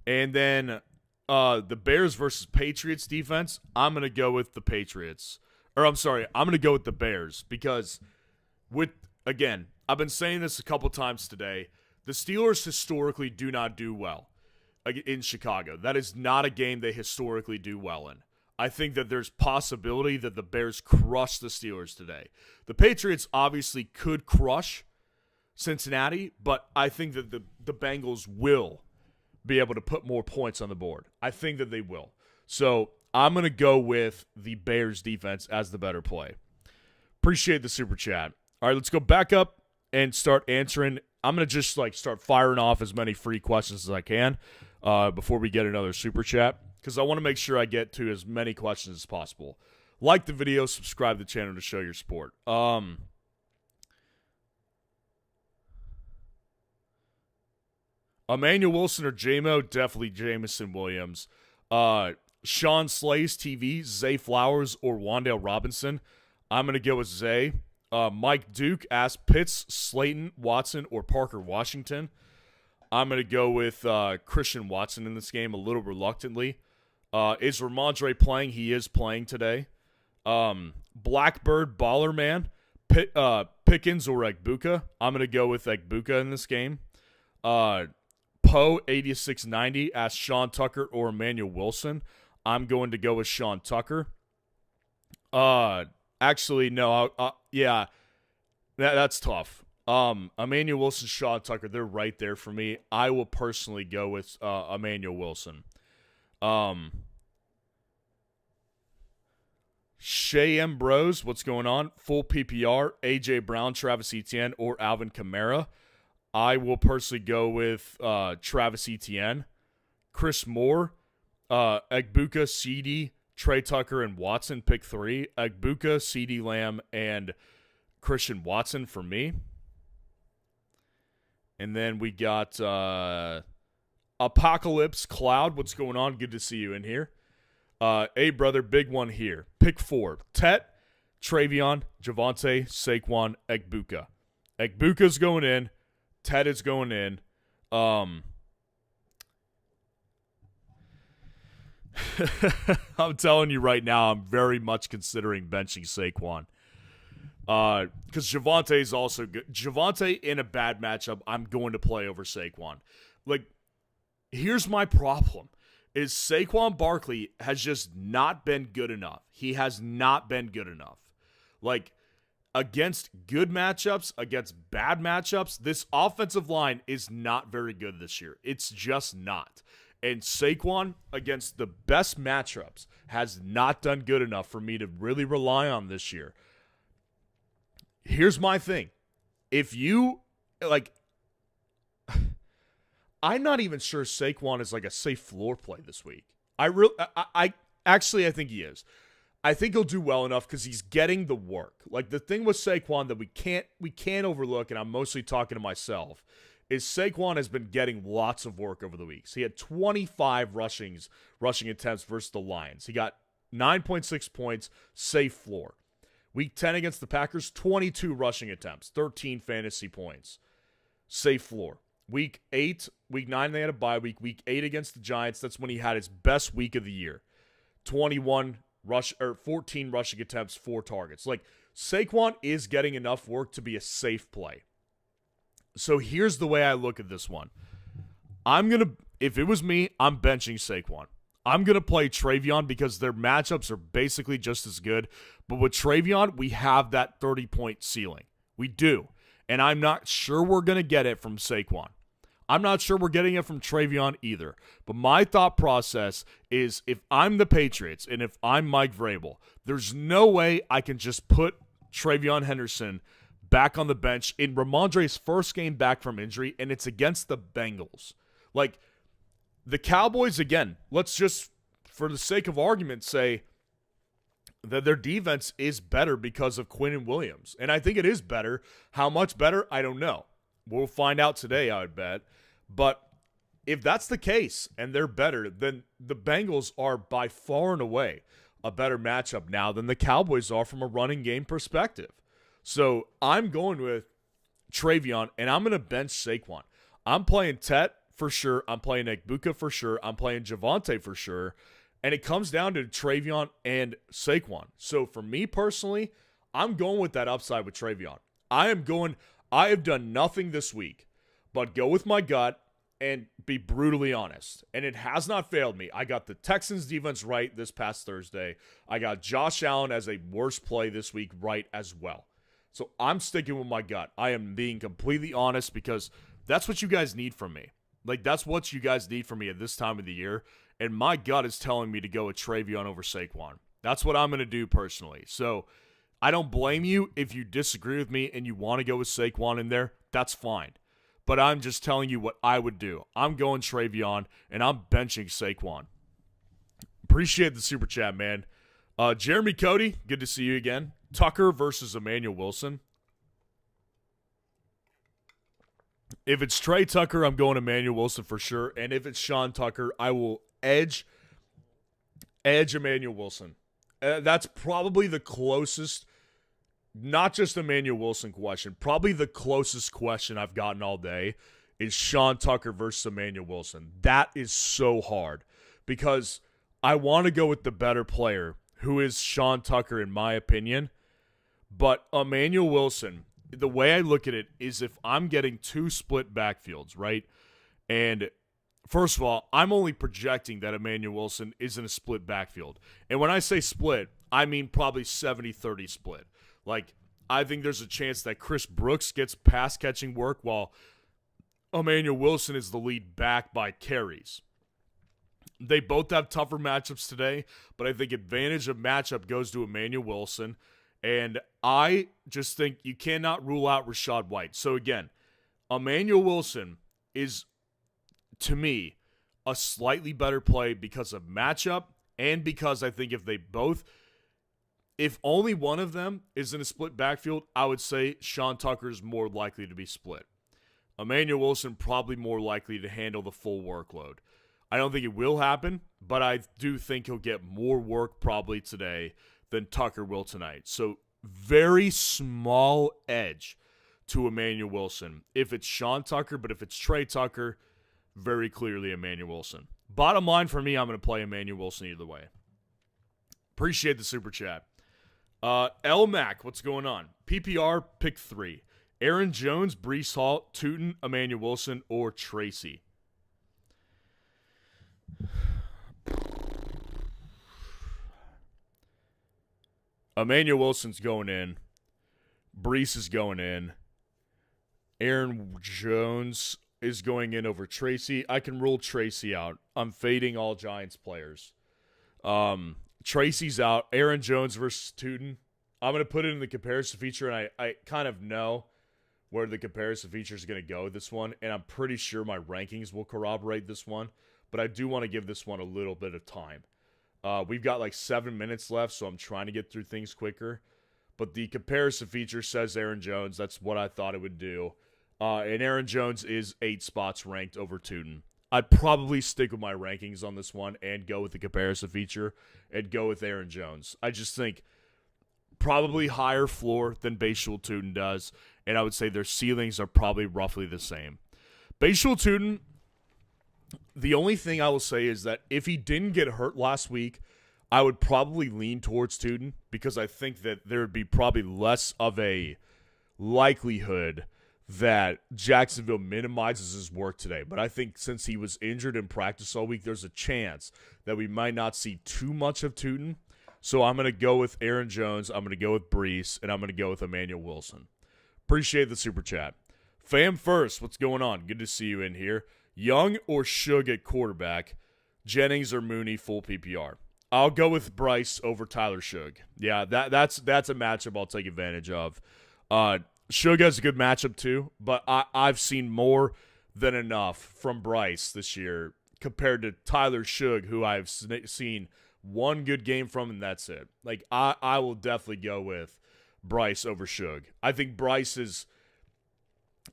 And then the Bears versus Patriots defense, I'm going to go with the Patriots. Or I'm going to go with the Bears because again, I've been saying this a couple times today. The Steelers historically do not do well in Chicago. That is not a game they historically do well in. I think that there's possibility that the Bears crush the Steelers today. The Patriots obviously could crush Cincinnati, but I think that the Bengals will be able to put more points on the board. I think that they will. So I'm going to go with the Bears defense as the better play. Appreciate the super chat. All right, let's go back up and start answering. I'm going to just start firing off as many free questions as I can before we get another super chat because I want to make sure I get to as many questions as possible. Like the video, subscribe to the channel to show your support. Emmanuel Wilson or J-Mo? Definitely Jameson Williams. Sean Slays TV, Zay Flowers or Wan'Dale Robinson? I'm going to go with Zay. Mike Duke asks Pitts, Slayton, Watson, or Parker Washington. I'm going to go with Christian Watson in this game a little reluctantly. Is Ramondre playing? He is playing today. Blackbird, Baller Man, Pickens or Egbuka? I'm going to go with Egbuka in this game. Poe 8690 asks Sean Tucker or Emmanuel Wilson. I'm going to go with Sean Tucker. Actually, no. Yeah, that's tough. Emmanuel Wilson, Sean Tucker, they're right there for me. I will personally go with Emmanuel Wilson. Shea Ambrose, what's going on? Full PPR, A.J. Brown, Travis Etienne, or Alvin Kamara. I will personally go with Travis Etienne. Chris Moore, Egbuka, CeeDee, Trey Tucker, and Watson, pick 3. Egbuka, CeeDee Lamb, and Christian Watson for me. And then we got Apocalypse Cloud. What's going on? Good to see you in here. Hey, brother, big one here. Pick 4. Tet, Travion, Javonte, Saquon, Egbuka. Egbuka's going in. Ted is going in. I'm telling you right now, I'm very much considering benching Saquon. Because Javonte is also good. Javonte in a bad matchup, I'm going to play over Saquon. Here's my problem. Is Saquon Barkley has just not been good enough. He has not been good enough. Against good matchups, against bad matchups, this offensive line is not very good this year. It's just not. And Saquon, against the best matchups, has not done good enough for me to really rely on this year. Here's my thing. If you, I'm not even sure Saquon is a safe floor play this week. I think he is. I think he'll do well enough because he's getting the work. The thing with Saquon that we can't overlook, and I'm mostly talking to myself, is Saquon has been getting lots of work over the weeks. He had 25 rushing attempts versus the Lions. He got 9.6 points, safe floor. Week 10 against the Packers, 22 rushing attempts, 13 fantasy points, safe floor. Week 9 they had a bye week. Week 8 against the Giants, that's when he had his best week of the year. 14 rushing attempts, 4 targets. Saquon is getting enough work to be a safe play. So here's the way I look at this one. If it was me, I'm benching Saquon. I'm going to play Travion because their matchups are basically just as good. But with Travion, we have that 30-point ceiling. We do. And I'm not sure we're going to get it from Saquon. I'm not sure we're getting it from Travion either. But my thought process is if I'm the Patriots and if I'm Mike Vrabel, there's no way I can just put Travion Henderson back on the bench in Ramondre's first game back from injury, and it's against the Bengals. The Cowboys, again, let's just, for the sake of argument, say that their defense is better because of Quinn and Williams. And I think it is better. How much better? I don't know. We'll find out today, I would bet. But if that's the case and they're better, then the Bengals are by far and away a better matchup now than the Cowboys are from a running game perspective. So I'm going with Travion, and I'm going to bench Saquon. I'm playing Tet for sure. I'm playing Egbuka for sure. I'm playing Javonte for sure. And it comes down to Travion and Saquon. So for me personally, I'm going with that upside with Travion. I have done nothing this week but go with my gut and be brutally honest. And it has not failed me. I got the Texans defense right this past Thursday. I got Josh Allen as a worst play this week right as well. So I'm sticking with my gut. I am being completely honest because that's what you guys need from me. Like, that's what you guys need from me at this time of the year. And my gut is telling me to go with Travion over Saquon. That's what I'm going to do personally. So I don't blame you if you disagree with me and you want to go with Saquon in there. That's fine. But I'm just telling you what I would do. I'm going Travion, and I'm benching Saquon. Appreciate the super chat, man. Jeremy Cody, good to see you again. Tucker versus Emmanuel Wilson. If it's Trey Tucker, I'm going Emmanuel Wilson for sure. And if it's Sean Tucker, I will edge Emmanuel Wilson. That's probably the closest, not just Emmanuel Wilson question, probably the closest question I've gotten all day is Sean Tucker versus Emmanuel Wilson. That is so hard because I want to go with the better player, who is Sean Tucker in my opinion. But Emmanuel Wilson, the way I look at it is if I'm getting two split backfields, right? And first of all, I'm only projecting that Emmanuel Wilson is in a split backfield. And when I say split, I mean probably 70-30 split. Like, I think there's a chance that Chris Brooks gets pass-catching work while Emmanuel Wilson is the lead back by carries. They both have tougher matchups today, but I think advantage of matchup goes to Emmanuel Wilson. And I just think you cannot rule out Rachaad White. So again, Emmanuel Wilson is, to me, a slightly better play because of matchup and because I think if only one of them is in a split backfield, I would say Sean Tucker is more likely to be split. Emmanuel Wilson probably more likely to handle the full workload. I don't think it will happen, but I do think he'll get more work probably today than Tucker will tonight. So very small edge to Emmanuel Wilson. If it's Sean Tucker, but if it's Trey Tucker, very clearly Emmanuel Wilson. Bottom line for me, I'm going to play Emmanuel Wilson either way. Appreciate the super chat. L Mac, what's going on? PPR, pick 3. Aaron Jones, Breece Hall, Tootin, Emmanuel Wilson, or Tracy. Emmanuel Wilson's going in. Breece is going in. Aaron Jones is going in over Tracy. I can rule Tracy out. I'm fading all Giants players. Tracy's out. Aaron Jones versus Tootin. I'm going to put it in the comparison feature, and I kind of know where the comparison feature is going to go with this one, and I'm pretty sure my rankings will corroborate this one, but I do want to give this one a little bit of time. We've got like 7 minutes left, so I'm trying to get through things quicker. But the comparison feature says Aaron Jones. That's what I thought it would do. And Aaron Jones is 8 spots ranked over Tootin. I'd probably stick with my rankings on this one and go with the comparison feature and go with Aaron Jones. I just think probably higher floor than Bayshul Tootin does, and I would say their ceilings are probably roughly the same. Bayshul Tootin, the only thing I will say is that if he didn't get hurt last week, I would probably lean towards Tootin because I think that there would be probably less of a likelihood that Jacksonville minimizes his work today. But I think since he was injured in practice all week, there's a chance that we might not see too much of Tootin. So I'm going to go with Aaron Jones, I'm going to go with Breece, and I'm going to go with Emmanuel Wilson. Appreciate the super chat. Fam First, what's going on? Good to see you in here. Young or Suge at quarterback, Jennings or Mooney full PPR. I'll go with Bryce over Tyler Suge. Yeah, that's a matchup I'll take advantage of. Suge has a good matchup too, but I've seen more than enough from Bryce this year compared to Tyler Shug, who I've seen one good game from, and that's it. Like, I will definitely go with Bryce over Shug. I think Bryce has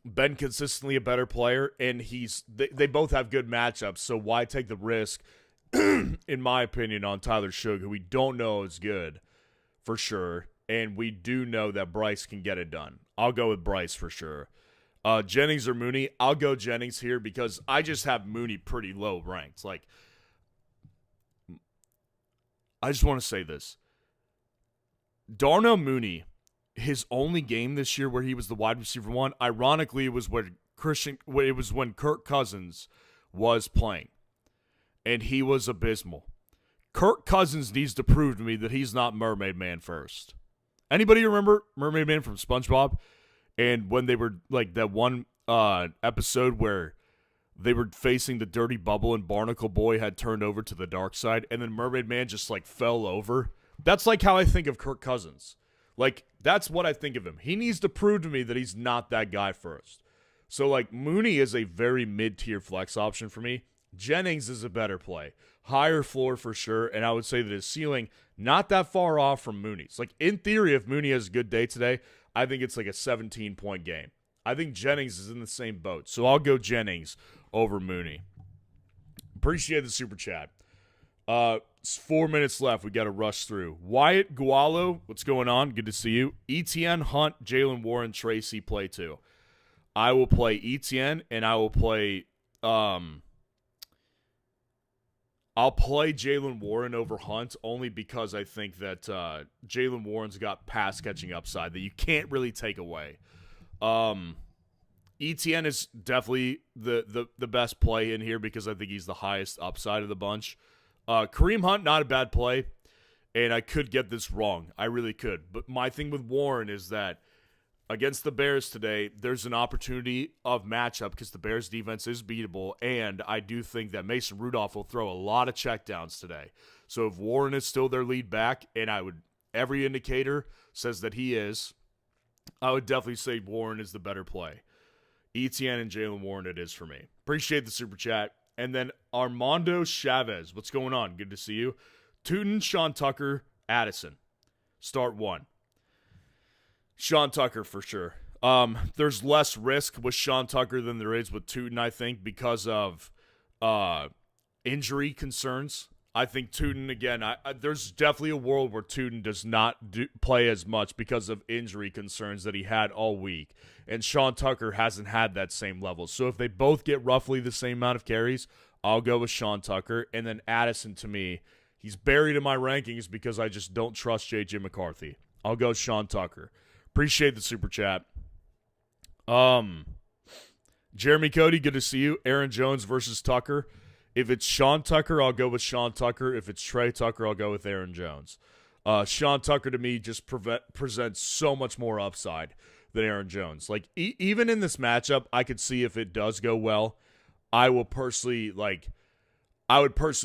been consistently a better player, and they both have good matchups, so why take the risk, in my opinion, on Tyler Shug, who we don't know is good for sure, and we do know that Bryce can get it done. I'll go with Bryce for sure. Jennings or Mooney, I'll go Jennings here because I just have Mooney pretty low ranked. Like, I just want to say this. Darnell Mooney, his only game this year where he was the wide receiver one, ironically, was when Kirk Cousins was playing, and he was abysmal. Kirk Cousins needs to prove to me that he's not Mermaid Man first. Anybody remember Mermaid Man from SpongeBob? And when they were like that one episode where they were facing the dirty bubble and Barnacle Boy had turned over to the dark side, and then Mermaid Man just like fell over. That's like how I think of Kirk Cousins. Like, that's what I think of him. He needs to prove to me that he's not that guy first. So, like, Mooney is a very mid-tier flex option for me. Jennings is a better play. Higher floor for sure, and I would say that his ceiling not that far off from Mooney's. Like, in theory, if Mooney has a good day today, I think it's like a 17-point game. I think Jennings is in the same boat, so I'll go Jennings over Mooney. Appreciate the super chat. It's 4 minutes left. We got to rush through. Wyatt Gualo, what's going on? Good to see you. ETN, Hunt, Jalen Warren, Tracy, play two. I will play ETN, and I will play I'll play Jalen Warren over Hunt only because I think that Jalen Warren's got pass catching upside that you can't really take away. ETN is definitely the best play in here because I think he's the highest upside of the bunch. Kareem Hunt, not a bad play, and I could get this wrong. I really could. But my thing with Warren is that against the Bears today, there's an opportunity of matchup because the Bears' defense is beatable, and I do think that Mason Rudolph will throw a lot of checkdowns today. So if Warren is still their lead back, and every indicator says that he is, I would definitely say Warren is the better play. ETN and Jalen Warren it is for me. Appreciate the super chat. And then Armando Chavez, what's going on? Good to see you. Tootin, Sean Tucker, Addison. Start one. Sean Tucker for sure. There's less risk with Sean Tucker than there is with Tootin, I think, because of injury concerns. I think Tootin, again, there's definitely a world where Tootin does not play as much because of injury concerns that he had all week. And Sean Tucker hasn't had that same level. So if they both get roughly the same amount of carries, I'll go with Sean Tucker. And then Addison, to me, he's buried in my rankings because I just don't trust J.J. McCarthy. I'll go Sean Tucker. Appreciate the super chat. Jeremy Cody, good to see you. Aaron Jones versus Tucker. If it's Sean Tucker, I'll go with Sean Tucker. If it's Trey Tucker, I'll go with Aaron Jones. Sean Tucker, to me, just presents so much more upside than Aaron Jones. Like, even in this matchup, I could see if it does go well, I would personally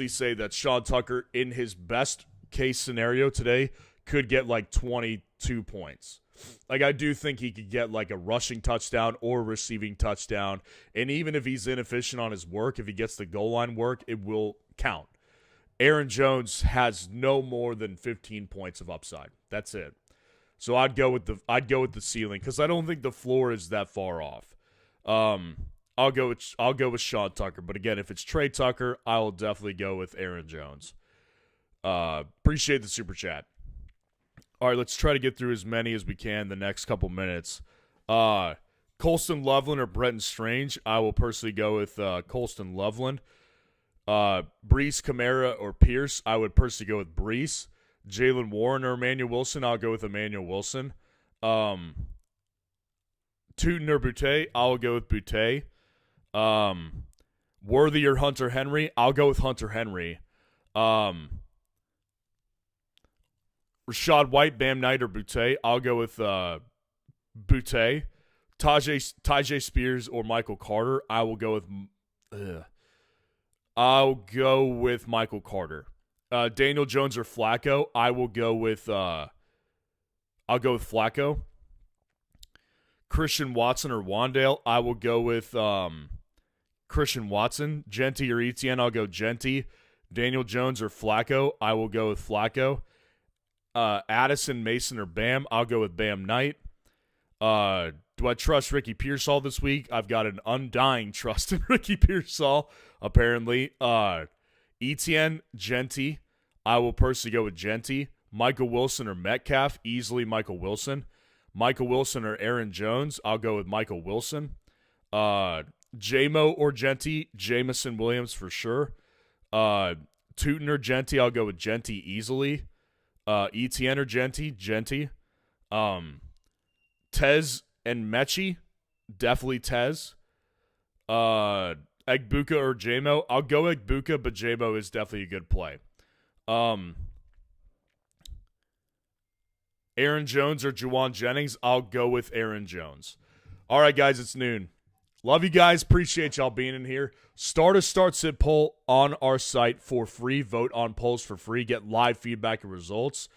say that Sean Tucker, in his best case scenario today, could get like 22 points. Like, I do think he could get like a rushing touchdown or a receiving touchdown. And even if he's inefficient on his work, if he gets the goal line work, it will count. Aaron Jones has no more than 15 points of upside. That's it. So I'd go with the ceiling because I don't think the floor is that far off. I'll go with Sean Tucker. But again, if it's Trey Tucker, I will definitely go with Aaron Jones. Appreciate the super chat. All right, let's try to get through as many as we can the next couple minutes. Colston Loveland or Brenton Strange, I will personally go with Colston Loveland. Brees Kamara or Pierce, I would personally go with Brees. Jalen Warren or Emmanuel Wilson, I'll go with Emmanuel Wilson. Tootin or Boutte, I'll go with Boutte. Worthy or Hunter Henry, I'll go with Hunter Henry. Rashad White, Bam Knight, or Boutte, I'll go with Boutte. Tajay Spears or Michael Carter, I'll go with Michael Carter. Daniel Jones or Flacco, I'll go with Flacco. Christian Watson or Wandale, I will go with Christian Watson, Genty or Etienne, I'll go Genty. Daniel Jones or Flacco, I will go with Flacco. Addison, Mason, or Bam, I'll go with Bam Knight. Do I trust Ricky Pearsall this week? I've got an undying trust in Ricky Pearsall, apparently. Etienne, Genty, I will personally go with Genty. Michael Wilson or Metcalf, easily Michael Wilson. Michael Wilson or Aaron Jones, I'll go with Michael Wilson. J-Mo or Genty, Jamison Williams for sure. Tootin or Genty, I'll go with Genty easily. Etienne or Genty, Genty. Tez and Mechie, definitely Tez. Egbuka or J-Mo, I'll go Egbuka, but J-Mo is definitely a good play. Aaron Jones or Juwan Jennings, I'll go with Aaron Jones. All right, guys, it's noon. Love you guys. Appreciate y'all being in here. Start a start-sit poll on our site for free. Vote on polls for free. Get live feedback and results.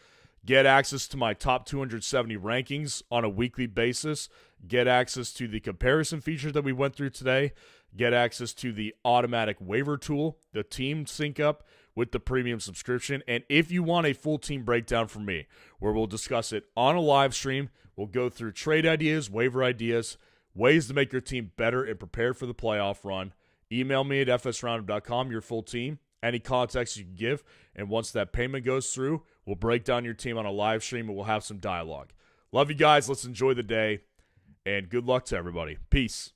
Get access to my top 270 rankings on a weekly basis. Get access to the comparison features that we went through today. Get access to the automatic waiver tool, the team sync up with the premium subscription. And if you want a full team breakdown from me, where we'll discuss it on a live stream, we'll go through trade ideas, waiver ideas, ways to make your team better and prepared for the playoff run. Email me at fsroundup.com, your full team, any context you can give. And once that payment goes through, we'll break down your team on a live stream and we'll have some dialogue. Love you guys. Let's enjoy the day. And good luck to everybody. Peace.